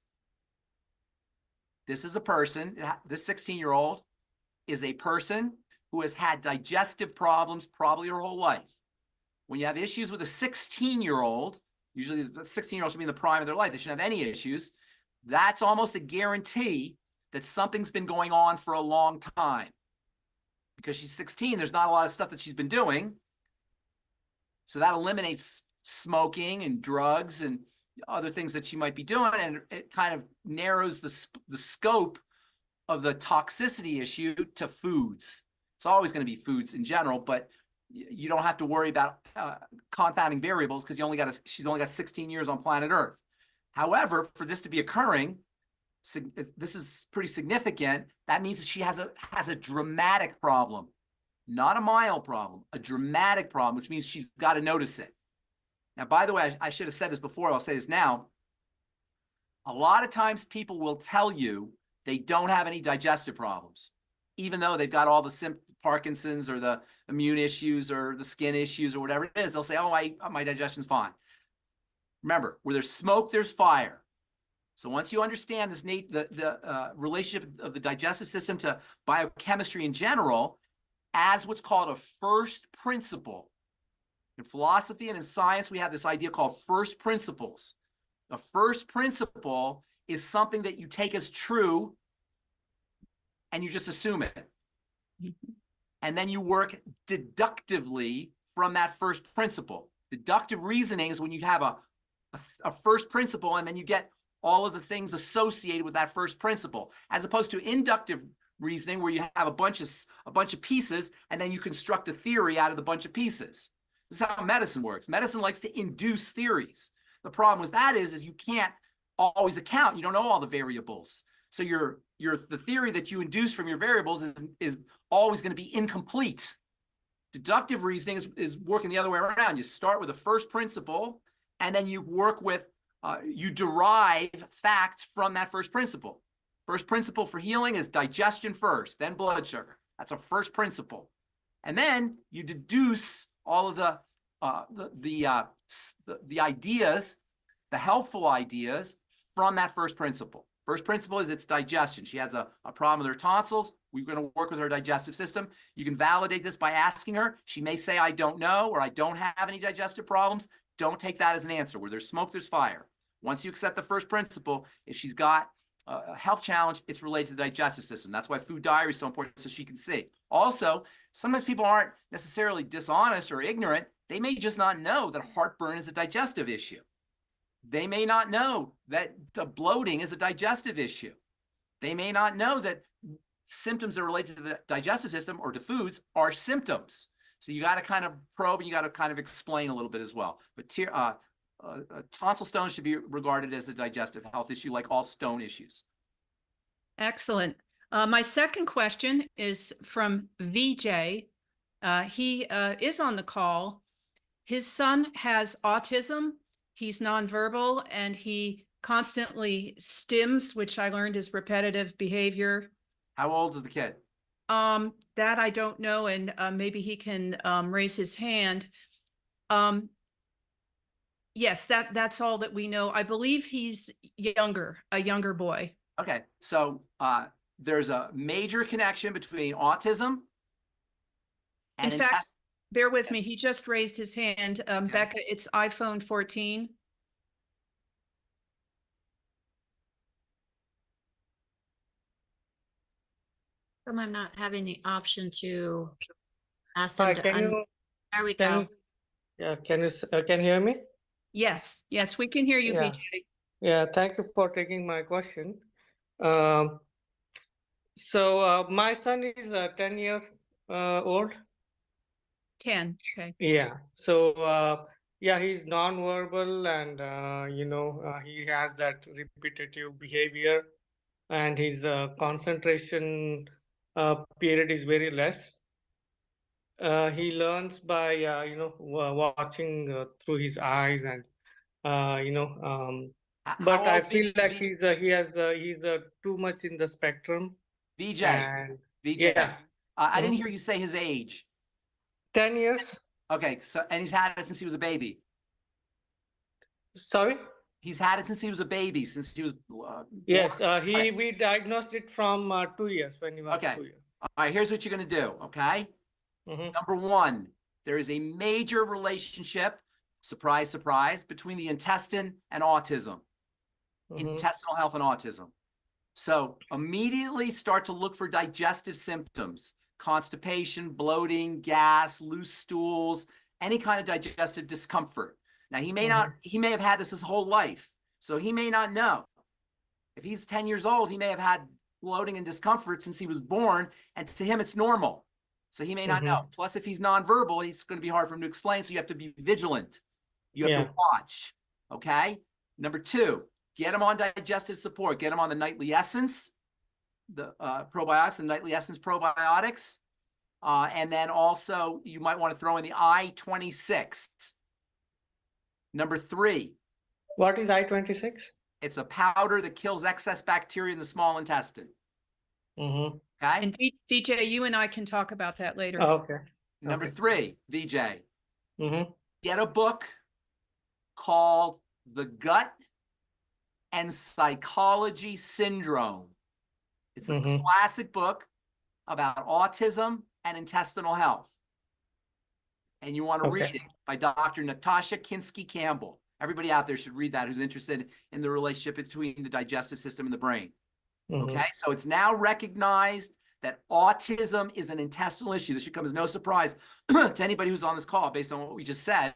this is a person, this 16-year-old is a person who has had digestive problems probably her whole life. When you have issues with a 16-year-old, usually the 16-year-old should be in the prime of their life. They shouldn't have any issues. That's almost a guarantee that something's been going on for a long time. Because she's 16, there's not a lot of stuff that she's been doing. So that eliminates smoking and drugs and other things that she might be doing, and it kind of narrows the scope of the toxicity issue to foods. It's always going to be foods in general, but you don't have to worry about confounding variables because she's only got 16 years on planet Earth. However, for this to be occurring, this is pretty significant. That means that she has a dramatic problem, not a mild problem, a dramatic problem, which means she's got to notice it. Now, by the way, I should have said this before. I'll say this now. A lot of times people will tell you they don't have any digestive problems, even though they've got all the Parkinson's or the immune issues or the skin issues or whatever it is. They'll say, oh, my digestion's fine. Remember, where there's smoke, there's fire. So once you understand this, the relationship of the digestive system to biochemistry in general, as what's called a first principle. In philosophy and in science, we have this idea called first principles. A first principle is something that you take as true and you just assume it. and then you work deductively from that first principle. Deductive reasoning is when you have a first principle and then you get all of the things associated with that first principle, as opposed to inductive reasoning where you have a bunch of pieces and then you construct a theory out of the bunch of pieces. This is how medicine works. Medicine likes to induce theories. The problem with that is you can't always account. You don't know all the variables. So the theory that you induce from your variables is always going to be incomplete. Deductive reasoning is working the other way around. You start with a first principle, and then you work with, you derive facts from that first principle. First principle for healing is digestion first, then blood sugar. That's a first principle. And then you deduce all of the ideas, the helpful ideas from that first principle. First principle is it's digestion. She has a problem with her tonsils. We're going to work with her digestive system. You can validate this by asking her. She may say, I don't know, or I don't have any digestive problems. Don't take that as an answer. Where there's smoke, there's fire. Once you accept the first principle, if she's got a health challenge, it's related to the digestive system. That's why food diary is so important, so she can see. Also, sometimes people aren't necessarily dishonest or ignorant. They may just not know that heartburn is a digestive issue. They may not know that bloating is a digestive issue. They may not know that symptoms that are related to the digestive system or to foods are symptoms. So you got to kind of probe and you got to kind of explain a little bit as well. But tonsil stones should be regarded as a digestive health issue, like all stone issues. Excellent. My second question is from VJ. He is on the call. His son has autism. He's nonverbal and he constantly stims, which I learned is repetitive behavior. How old is the kid? That I don't know, and maybe he can raise his hand. Yes, that's all that we know. I believe he's a younger boy. Okay, so there's a major connection between autism and in fact, bear with me. He just raised his hand. Okay. Becca, it's iPhone 14. I'm not having the option to ask Hi, them to there we can go. you, yeah, can you hear me? Yes, we can hear you, Yeah. VJ. Yeah, thank you for taking my question. My son is 10 years old. 10. Okay. Yeah. So he's nonverbal and he has that repetitive behavior, and his concentration period is very less. He learns by watching through his eyes, and but I feel like he's too much in the spectrum. VJ, And VJ. I didn't Mhm. hear you say his age. 10 years. Okay, so and he's had it since he was a baby. Sorry. He's had it since he was a baby, since he was. Yes. born. We diagnosed it from 2 years, when he was Okay. 2 years. All right, here's what you're going to do, okay? Mhm. Number one, there is a major relationship, surprise, surprise, between the intestine and autism, Mhm. intestinal health and autism. So immediately start to look for digestive symptoms, constipation, bloating, gas, loose stools, any kind of digestive discomfort. Now, he may have had this his whole life, so he may not know. If he's 10 years old, he may have had bloating and discomfort since he was born, and to him, it's normal. So he may not know. Plus, if he's nonverbal, it's going to be hard for him to explain, so you have to be vigilant. You have to watch, okay? Number two, get him on digestive support. Get him on the nightly essence, the probiotics, the nightly essence probiotics. And then also, you might want to throw in the I-26. Number three. What is I-26? It's a powder that kills excess bacteria in the small intestine. Mm-hmm. Okay. And VJ, you and I can talk about that later. Okay. Number three, VJ. Mm-hmm. Get a book called The Gut and Psychology Syndrome. It's a classic book about autism and intestinal health. And you want to read it by Dr. Natasha Kinsky-Campbell. Everybody out there should read that who's interested in the relationship between the digestive system and the brain. Okay, so it's now recognized that autism is an intestinal issue. This should come as no surprise to anybody who's on this call based on what we just said.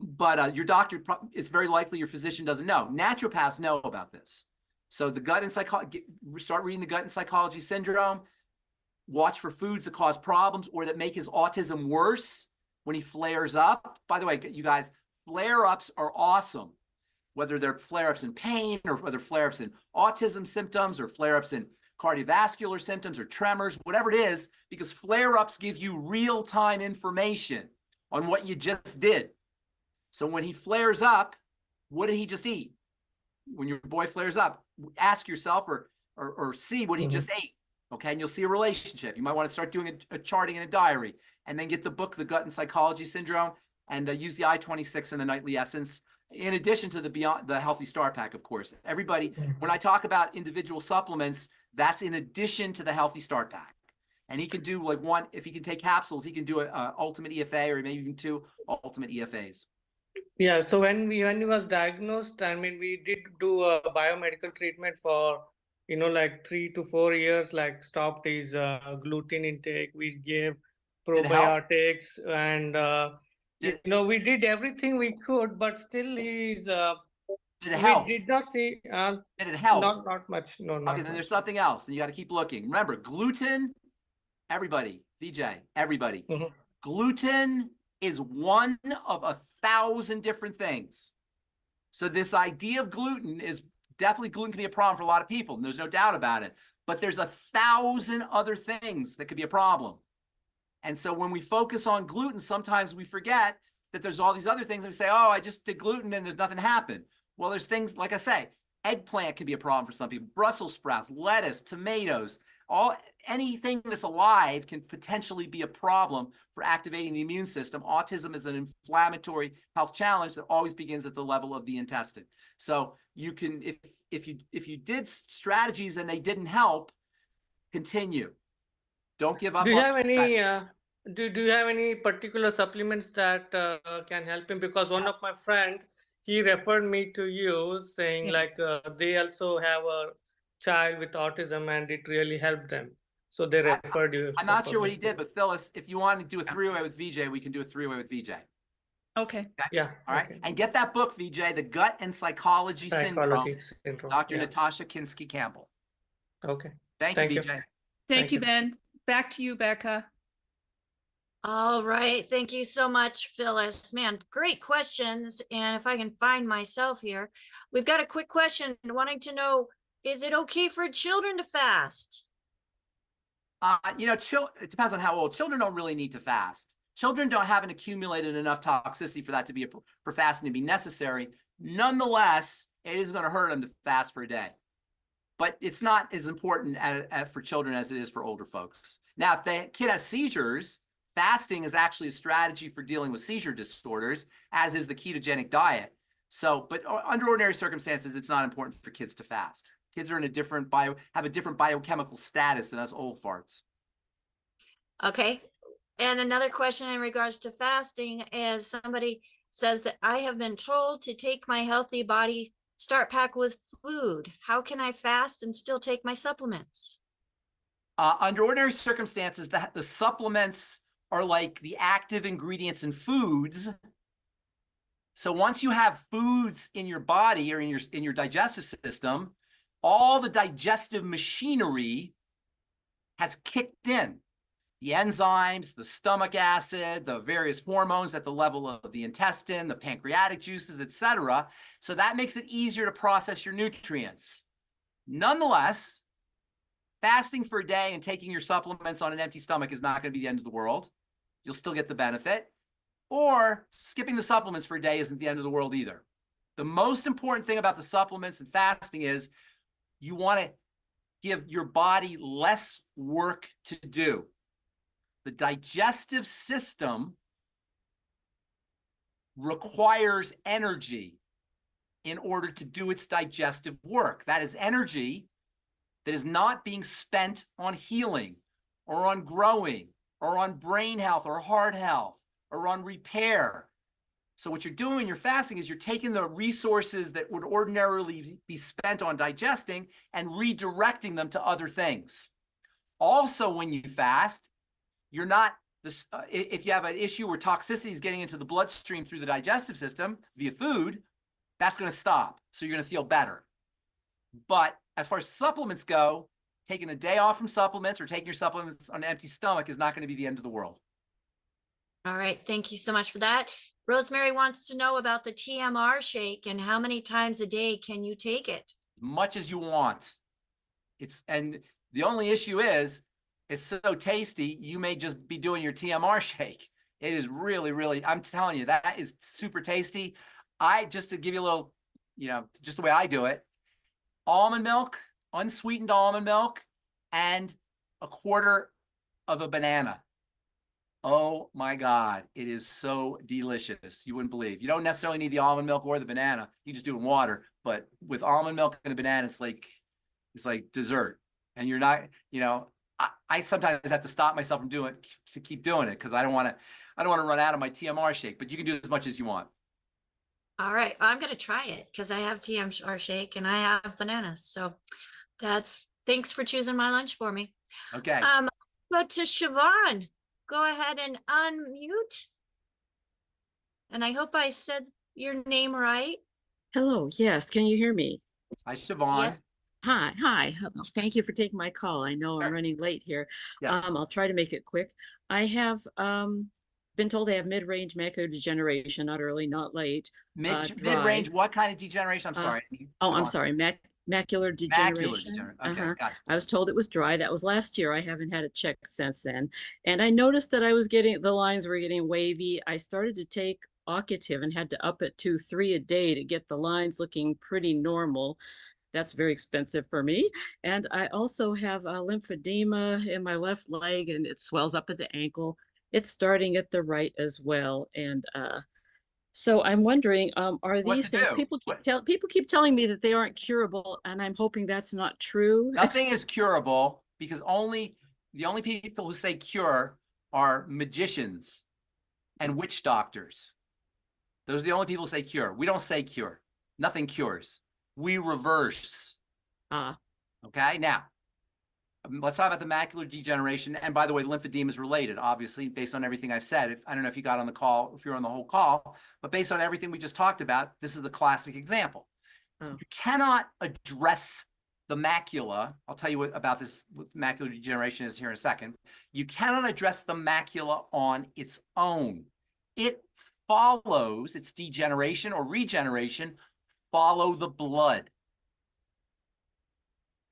But your doctor, it's very likely your physician doesn't know. Naturopaths know about this. So the gut and psychology, start reading the gut and psychology syndrome, watch for foods that cause problems or that make his autism worse when he flares up. By the way, you guys, flare-ups are awesome, whether they're flare-ups in pain or whether flare-ups in autism symptoms or flare-ups in cardiovascular symptoms or tremors, whatever it is, because flare-ups give you real-time information on what you just did. So when he flares up, what did he just eat? When your boy flares up, ask yourself or see what he just ate. Okay, and you'll see a relationship. You might want to start doing a charting in a diary, and then get the book, The Gut and Psychology Syndrome, and use the I-26 and the Nightly Essence, in addition to the Healthy Start Pack, of course. Everybody, when I talk about individual supplements, that's in addition to the Healthy Start Pack. And he can do like one, if he can take capsules, he can do an Ultimate EFA or maybe even 2 Ultimate EFAs. Yeah, so when he was diagnosed, I mean, we did do a biomedical treatment for, like 3 to 4 years, like stopped his gluten intake. We gave probiotics and, we did everything we could, but still did it help? We did not see, did it help? Not much. No, not okay, then much. there's something else, and you got to keep looking. Remember, gluten, everybody, VJ, everybody, gluten is one of 1,000 different things. So this idea of gluten is definitely, gluten can be a problem for a lot of people, and there's no doubt about it. But there's 1,000 other things that could be a problem. And so when we focus on gluten, sometimes we forget that there's all these other things, and we say, oh, I just did gluten and there's nothing happened. Well, there's things, like I say, eggplant can be a problem for some people, Brussels sprouts, lettuce, tomatoes, anything that's alive can potentially be a problem for activating the immune system. Autism is an inflammatory health challenge that always begins at the level of the intestine. So you can, if you did strategies and they didn't help, continue. Don't give up. Do you have any do you have any particular supplements that can help him? Because one of my friend, he referred me to you, saying like they also have a child with autism and it really helped them. So they referred you. I'm not sure what he did, but Phyllis, if you want to do a 3-way with VJ, we can do a 3-way with VJ. Okay. Yeah. All right. Okay. And get that book, VJ, The Gut and Psychology Syndrome, Dr. Natasha Kinsky-Campbell. Okay. Thank you, VJ. Thank you, Ben. Back to you, Becca. All right. Thank you so much, Phyllis. Man, great questions. And if I can find myself here, we've got a quick question wanting to know, is it okay for children to fast? It depends on how old. Children don't really need to fast. Children haven't accumulated enough toxicity for that to be for fasting to be necessary. Nonetheless, it is going to hurt them to fast for a day. But it's not as important for children as it is for older folks. Now, if the kid has seizures, fasting is actually a strategy for dealing with seizure disorders, as is the ketogenic diet. So, but under ordinary circumstances, it's not important for kids to fast. Kids are in have a different biochemical status than us old farts. Okay. And another question in regards to fasting is somebody says that I have been told to take my Healthy Body Start Pack with food. How can I fast and still take my supplements? Under ordinary circumstances, the supplements are like the active ingredients in foods. So once you have foods in your body or in your digestive system, all the digestive machinery has kicked in. The enzymes, the stomach acid, the various hormones at the level of the intestine, the pancreatic juices, etc. So that makes it easier to process your nutrients. Nonetheless, fasting for a day and taking your supplements on an empty stomach is not going to be the end of the world. You'll still get the benefit. Or skipping the supplements for a day isn't the end of the world either. The most important thing about the supplements and fasting is you want to give your body less work to do. The digestive system requires energy in order to do its digestive work. That is energy that is not being spent on healing or on growing or on brain health or heart health or on repair. So what you're doing when you're fasting is you're taking the resources that would ordinarily be spent on digesting and redirecting them to other things. Also, when you fast, you're not this. If you have an issue where toxicity is getting into the bloodstream through the digestive system via food, that's going to stop. So you're going to feel better. But as far as supplements go, taking a day off from supplements or taking your supplements on an empty stomach is not going to be the end of the world. All right. Thank you so much for that. Rosemary wants to know about the TMR shake and how many times a day can you take it? As much as you want. And the only issue is it's so tasty, you may just be doing your TMR shake. It is really, really, I'm telling you, that is super tasty. Just to give you a little, just the way I do it, almond milk, unsweetened almond milk, and a quarter of a banana. Oh my God, it is so delicious. You wouldn't believe. You don't necessarily need the almond milk or the banana. You just do it in water. But with almond milk and a banana, it's like dessert. And you're not, I sometimes have to stop myself from doing it to keep doing it because I don't want to run out of my TMR shake. But you can do as much as you want. All right, I'm gonna try it because I have TMR shake and I have bananas. So thanks for choosing my lunch for me. Okay. Go to Siobhan. Go ahead and unmute. And I hope I said your name right. Hello. Yes. Can you hear me? Hi, Siobhan. Yes. Hi. Hello. Thank you for taking my call. I know I'm running late here. Yes. I'll try to make it quick. I have been told I have mid-range macular degeneration, not early, not late. Mid-range, what kind of degeneration? I'm sorry. I'm sorry. Macular degeneration. Okay, gotcha. I was told it was dry. That was last year. I haven't had it checked since then. And I noticed that the lines were getting wavy. I started to take Occutive and had to up it to 3 a day to get the lines looking pretty normal. That's very expensive for me. And I also have lymphedema in my left leg and it swells up at the ankle. It's starting at the right as well. And so I'm wondering, are these things people keep telling me that they aren't curable, and I'm hoping that's not true. Nothing is curable because the only people who say cure are magicians and witch doctors. Those are the only people who say cure. We don't say cure. Nothing cures. We reverse. Okay. Now, let's talk about the macular degeneration. And by the way, lymphedema is related, obviously, based on everything I've said. I don't know if you got on the call, if you're on the whole call, but based on everything we just talked about, this is the classic example. So you cannot address the macula. I'll tell you about this with macular degeneration is here in a second. You cannot address the macula on its own. It follows its degeneration or regeneration, follow the blood.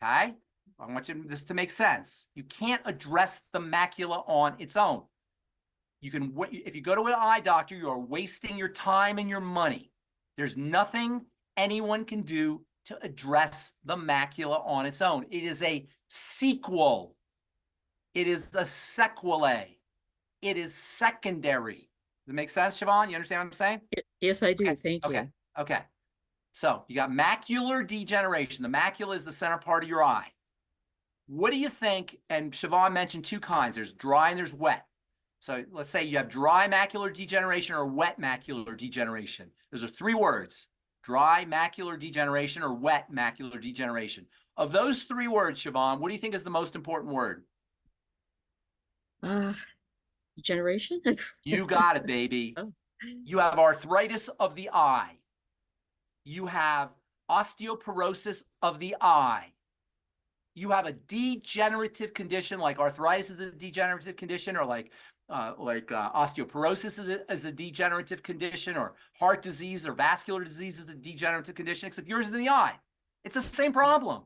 Okay? I want this to make sense. You can't address the macula on its own. If you go to an eye doctor, you are wasting your time and your money. There's nothing anyone can do to address the macula on its own. It is a sequel. It is a sequelae. It is secondary. Does it make sense, Siobhan? You understand what I'm saying? Yes, I do. Okay. Thank you. Okay. So you got macular degeneration. The macula is the center part of your eye. What do you think? And Siobhan mentioned 2 kinds. There's dry and there's wet. So let's say you have dry macular degeneration or wet macular degeneration. Those are 3 words: dry macular degeneration or wet macular degeneration. Of those 3 words, Siobhan, what do you think is the most important word? Degeneration? You got it, baby. Oh. You have arthritis of the eye. You have osteoporosis of the eye. You have a degenerative condition like arthritis is a degenerative condition, or like osteoporosis is a degenerative condition, or heart disease or vascular disease is a degenerative condition, except yours is in the eye. It's the same problem.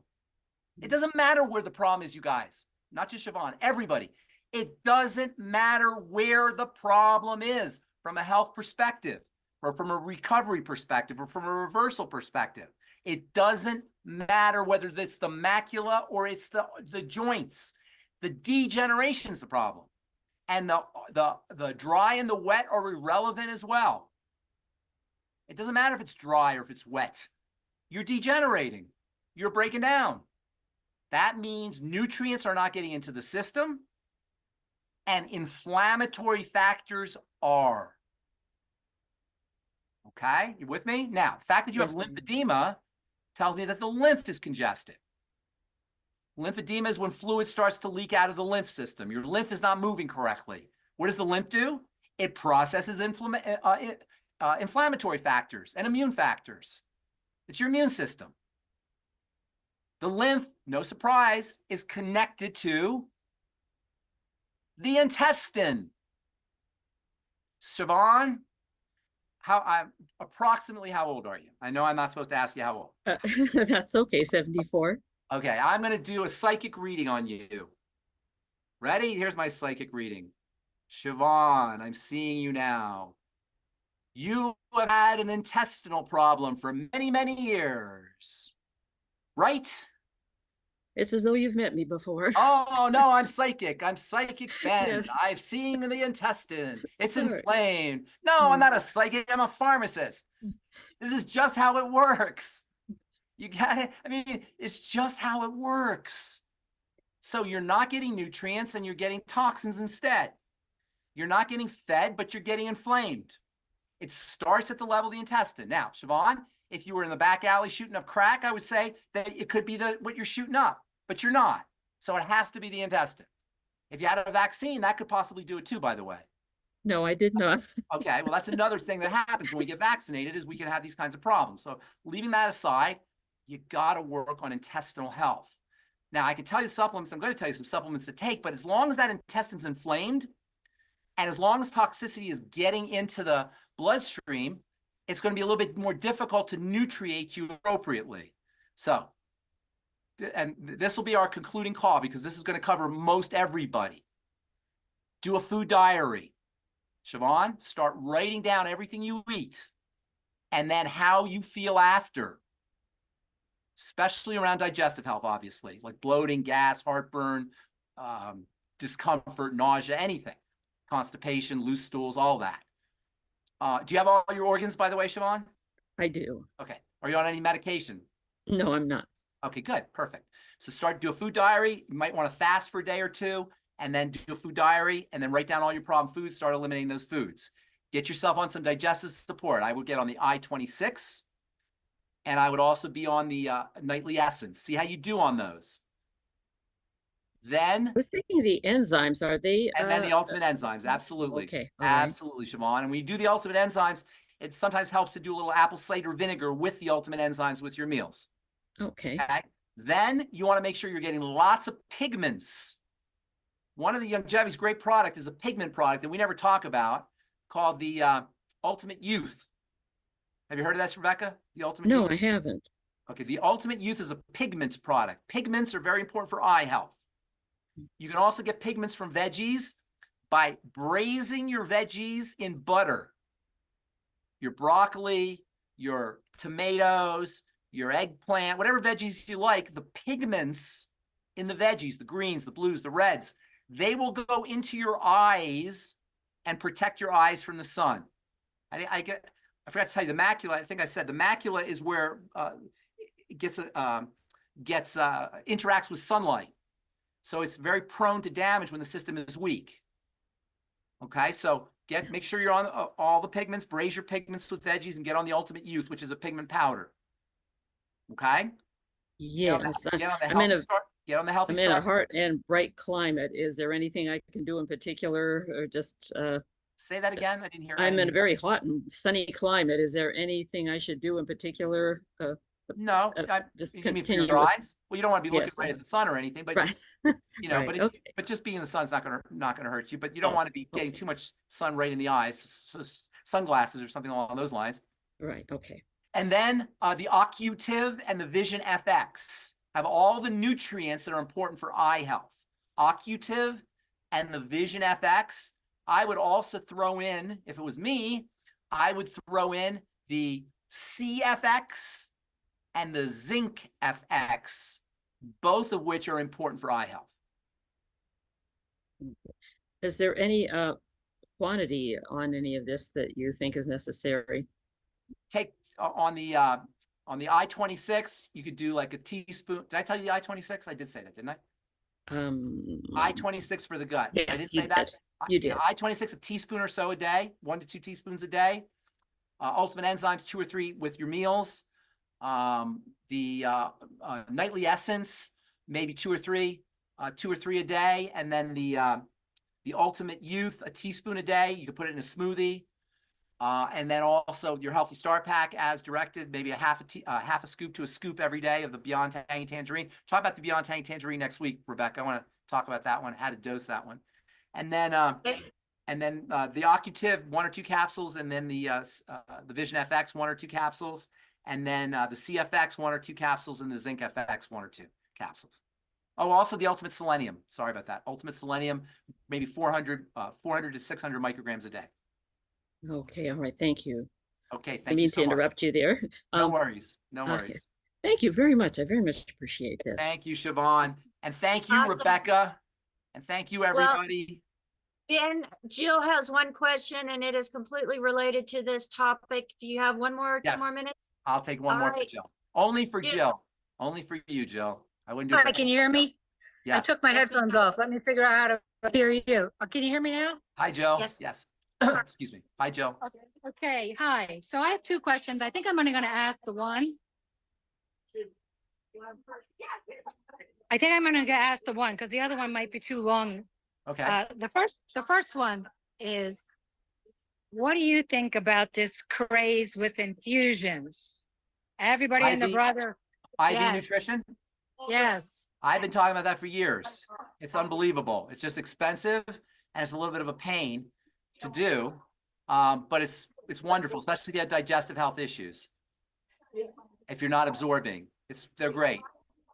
It doesn't matter where the problem is, you guys, not just Siobhan, everybody. It doesn't matter where the problem is from a health perspective, or from a recovery perspective, or from a reversal perspective. It doesn't matter whether it's the macula or it's the joints. The degeneration is the problem. And the dry and the wet are irrelevant as well. It doesn't matter if it's dry or if it's wet. You're degenerating. You're breaking down. That means nutrients are not getting into the system, and inflammatory factors are. Okay, you with me? Now, the fact that you have lymphedema tells me that the lymph is congested. Lymphedema is when fluid starts to leak out of the lymph system. Your lymph is not moving correctly. What does the lymph do? It processes inflammatory factors and immune factors. It's your immune system. The lymph, no surprise, is connected to the intestine. Siobhan, approximately how old are you? I know I'm not supposed to ask you how old. That's okay, 74. Okay, I'm going to do a psychic reading on you. Ready? Here's my psychic reading. Siobhan, I'm seeing you now. You have had an intestinal problem for many, many years, right? It's as though you've met me before. Oh, no, I'm psychic. I'm psychic Ben. Yes. I've seen the intestine. It's All right. inflamed. No, I'm not a psychic. I'm a pharmacist. This is just how it works. You got it. I mean, it's just how it works. So you're not getting nutrients and you're getting toxins instead. You're not getting fed, but you're getting inflamed. It starts at the level of the intestine. Now, Siobhan, if you were in the back alley shooting up crack, I would say that it could be what you're shooting up, but you're not. So it has to be the intestine. If you had a vaccine, that could possibly do it too, by the way. No, I did not. Okay, well, that's another thing that happens when we get vaccinated is we can have these kinds of problems. So leaving that aside, you got to work on intestinal health. Now, I can tell you supplements. I'm going to tell you some supplements to take, but as long as that intestine's inflamed and as long as toxicity is getting into the bloodstream, it's going to be a little bit more difficult to nutriate you appropriately. So, and this will be our concluding call because this is going to cover most everybody. Do a food diary. Siobhan, start writing down everything you eat and then how you feel after, especially around digestive health, obviously, like bloating, gas, heartburn, discomfort, nausea, anything, constipation, loose stools, all that. Do you have all your organs, by the way, Siobhan? I do. Okay. Are you on any medication? No, I'm not. Okay, good. Perfect. So do a food diary. You might want to fast for a day or two and then do a food diary and then write down all your problem foods, start eliminating those foods. Get yourself on some digestive support. I would get on the I-26 and I would also be on the nightly essence. See how you do on those. Then I was thinking the enzymes, are they? and then the ultimate enzymes. Absolutely. Okay. All right. Absolutely, Siobhan. And when you do the ultimate enzymes, it sometimes helps to do a little apple cider vinegar with the ultimate enzymes with your meals. Okay. Okay. Then you want to make sure you're getting lots of pigments. One of the Youngevity's great product is a pigment product that we never talk about called the Ultimate Youth. Have you heard of that, Rebecca? The Ultimate No, Youth? I haven't. Okay. The Ultimate Youth is a pigment product. Pigments are very important for eye health. You can also get pigments from veggies by braising your veggies in butter. Your broccoli, your tomatoes, your eggplant, whatever veggies you like, the pigments in the veggies, the greens, the blues, the reds, they will go into your eyes and protect your eyes from the sun. I forgot to tell you the macula. I think I said the macula is where it interacts with sunlight. So it's very prone to damage when the system is weak. Okay, so make sure you're on all the pigments, braise your pigments with veggies and get on the Ultimate Youth, which is a pigment powder. Okay? Yes. Get on the healthy I'm in a start. hot and bright climate. Is there anything I can do in particular or just Say that again. I didn't hear. I'm in a very hot and sunny climate. Is there anything I should do in particular? No, just you mean for continue your with- eyes. Well, you don't want to be looking Yes, right at the sun or anything, but Right. you know, Right, but okay. but just being in the sun's not gonna hurt you. But you don't Oh, want to be getting okay. too much sun right in the eyes, sunglasses or something along those lines. Right. Okay. And then the Occutive and the Vision FX have all the nutrients that are important for eye health. Occutive and the Vision FX. I would also throw in, if it was me, I would throw in the CFX and the Zinc FX, both of which are important for eye health. Is there any quantity on any of this that you think is necessary? Take on the I-26, you could do like a teaspoon. Did I tell you the I-26? I did say that, didn't I? I-26 for the gut. I Yes, did you say that. did. You did. I-26, a teaspoon or so a day, 1 to 2 teaspoons a day. Ultimate enzymes, 2 or 3 with your meals. The nightly essence, maybe two or three a day. And then the Ultimate Youth, a teaspoon a day. You can put it in a smoothie. And then also your Healthy Start Pack as directed, maybe a half a scoop to a scoop every day of the Beyond Tangy Tangerine. Talk about the Beyond Tangy Tangerine next week, Rebecca. I want to talk about that one, how to dose that one. And then the Occutive, 1 or 2 capsules, and then the Vision FX, 1 or 2 capsules, and then the CFX, 1 or 2 capsules, and the Zinc FX, 1 or 2 capsules. Oh, also the Ultimate Selenium. Sorry about that. Ultimate Selenium, maybe 400 to 600 micrograms a day. Okay, all right, thank you. Okay, thank I you mean so to interrupt you there. No worries. No worries. Okay. Thank you very much. I very much appreciate this. Thank you, Siobhan. And thank you, Awesome. Rebecca. And thank you, everybody. Ben, Jill has one question and it is completely related to this topic. Do you have one more, Yes. 2 more minutes? I'll take one All more right. for Jill. Only for Jill. Jill. Only for you, Jill. I wouldn't do it. Hi, can you hear me? I Yes. took my Yes, headphones ma'am. off. Let me figure out how to hear you. Can you hear me now? Hi, Jill. Yes. Yes. Excuse me. Hi, Jill. Okay, hi. So I have 2 questions. I think I'm only going to ask the one. I think I'm going to ask the one because the other one might be too long. Okay. The first one is, what do you think about this craze with infusions? Everybody and their IV brother. IV yes. nutrition. Yes. I've been talking about that for years. It's unbelievable. It's just expensive and it's a little bit of a pain to do. But it's wonderful, especially if you have digestive health issues. If you're not absorbing, they're great.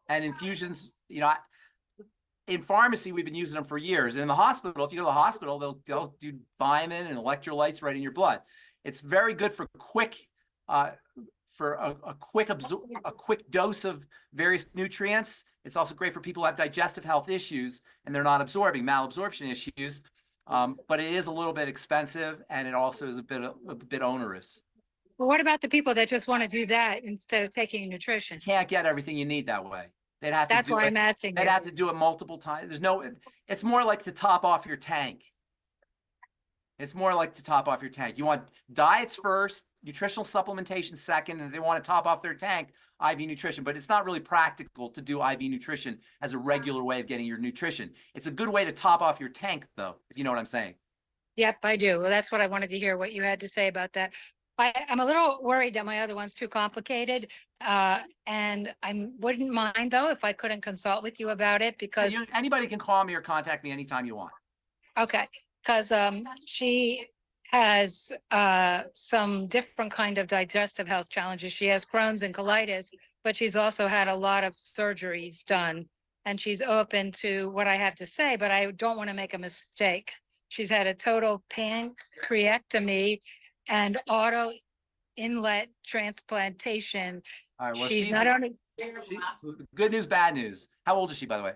And infusions, in pharmacy, we've been using them for years. And in the hospital, if you go to the hospital, they'll do vitamin and electrolytes right in your blood. It's very good for a quick dose of various nutrients. It's also great for people who have digestive health issues and they're not absorbing, malabsorption issues. But it is a little bit expensive and it also is a bit onerous. Well, what about the people that just want to do that instead of taking nutrition? You can't get everything you need that way. They'd have to That's why I'm asking They'd you. have to do it multiple times. It's more like to top off your tank. It's more like to top off your tank. You want diets first, nutritional supplementation second, and they want to top off their tank, IV nutrition. But it's not really practical to do IV nutrition as a regular way of getting your nutrition. It's a good way to top off your tank, though, if you know what I'm saying. Yep, I do. Well, that's what I wanted to hear, what you had to say about that. I'm a little worried that my other one's too complicated. And I wouldn't mind, though, if I couldn't consult with you about it because. Anybody can call me or contact me anytime you want. Okay, because she has some different kind of digestive health challenges. She has Crohn's and colitis, but she's also had a lot of surgeries done. And she's open to what I have to say, but I don't want to make a mistake. She's had a total pancreectomy and auto inlet transplantation. All right, well, she's not only. Good news, bad news. How old is she, by the way?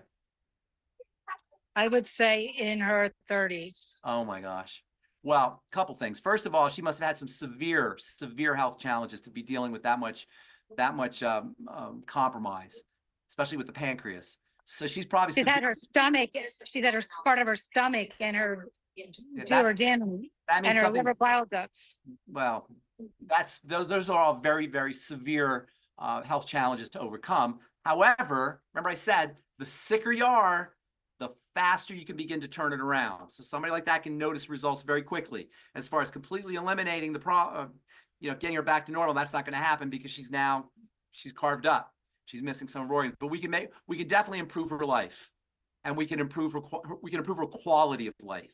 I would say in her 30s. Oh my gosh. Well, a couple things. First of all, she must have had some severe health challenges to be dealing with that much compromise, especially with the pancreas. So she's probably Had her stomach. She's had her part of her stomach and her duodenum and her liver bile ducts. Well, those are all very, very severe health challenges to overcome. However, remember I said the sicker you are, the faster you can begin to turn it around. So somebody like that can notice results very quickly. As far as completely eliminating getting her back to normal, that's not going to happen because she's carved up. She's missing some of her organs. But we can definitely improve her life, and we can improve her quality of life.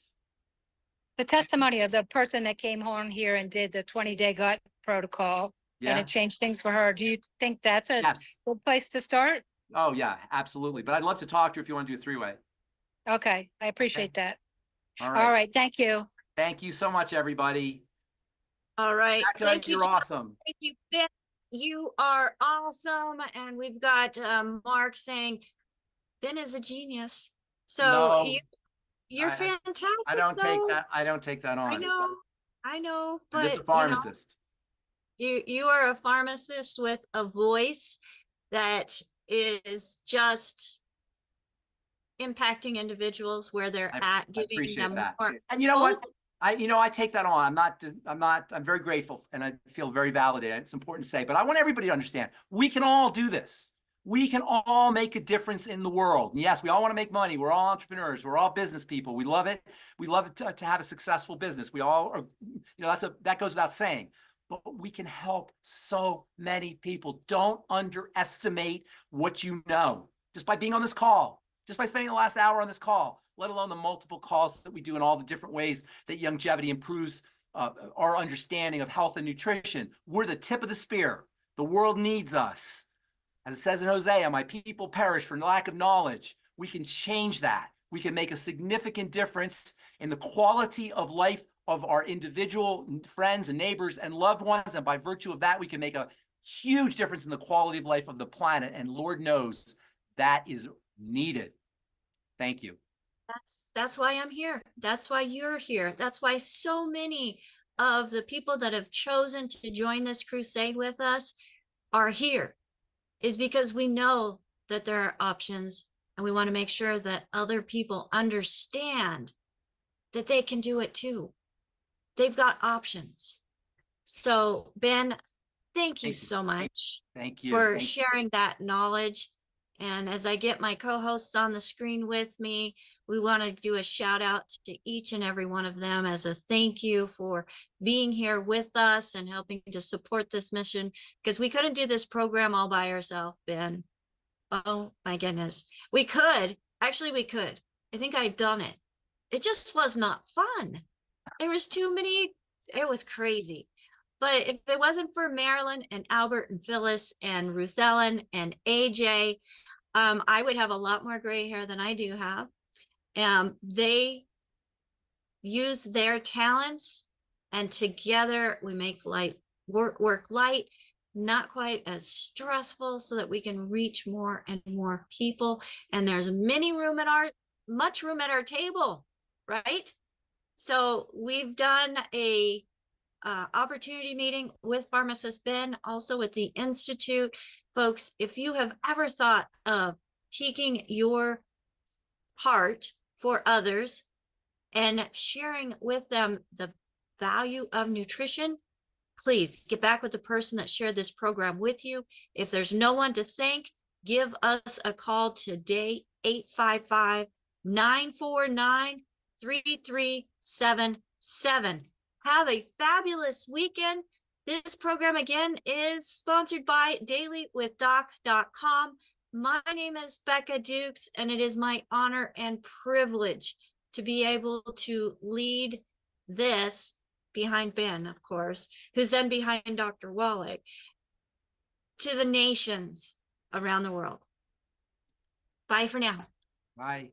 The testimony of the person that came on here and did the 20-day gut protocol, and it changed things for her. Do you think that's a good place to start? Oh, yeah, absolutely. But I'd love to talk to you if you want to do a 3-way. Okay, I appreciate that. All right. All right, thank you. Thank you so much, everybody. All right. Thank you. You're awesome. Thank you, Ben. You are awesome. And we've got Mark saying, Ben is a genius. So you're fantastic. I don't take that on. I know, but I'm just a pharmacist. You are a pharmacist with a voice that is just impacting individuals where they're at, giving them more. And you know what? I take that on. I'm very grateful and I feel very validated. It's important to say, but I want everybody to understand we can all do this. We can all make a difference in the world. And yes, we all want to make money. We're all entrepreneurs. We're all business people. We love it. We love it to have a successful business. We all are, that goes without saying. But we can help so many people. Don't underestimate what you know. Just by being on this call, just by spending the last hour on this call, let alone the multiple calls that we do in all the different ways that longevity improves our understanding of health and nutrition. We're the tip of the spear. The world needs us. As it says in Hosea, my people perish for lack of knowledge. We can change that. We can make a significant difference in the quality of life of our individual friends and neighbors and loved ones. And by virtue of that, we can make a huge difference in the quality of life of the planet. And Lord knows that is needed. Thank you. That's why I'm here. That's why you're here. That's why so many of the people that have chosen to join this crusade with us are here, is because we know that there are options, and we want to make sure that other people understand that they can do it too. They've got options. So Ben, thank you so much. Thank you for sharing that knowledge. And as I get my co-hosts on the screen with me, we want to do a shout out to each and every one of them as a thank you for being here with us and helping to support this mission, because we couldn't do this program all by ourselves, Ben. Oh my goodness. We could. Actually, we could. I think I've done it. It just was not fun. There was too many. It was crazy. But if it wasn't for Marilyn and Albert and Phyllis and Ruth Ellen and AJ, I would have a lot more gray hair than I do have. They use their talents, and together we make work light, not quite as stressful, so that we can reach more and more people. And there's much room at our table, right? So we've done a opportunity meeting with Pharmacist Ben, also with the Institute. Folks, if you have ever thought of taking your heart for others and sharing with them the value of nutrition, please get back with the person that shared this program with you. If there's no one to thank, give us a call today, 855-949-3377. Have a fabulous weekend. This program again is sponsored by DailywithDoc.com. My name is Becca Dukes, and it is my honor and privilege to be able to lead this behind Ben, of course, who's then behind Dr. Wallach, to the nations around the world. Bye for now. Bye.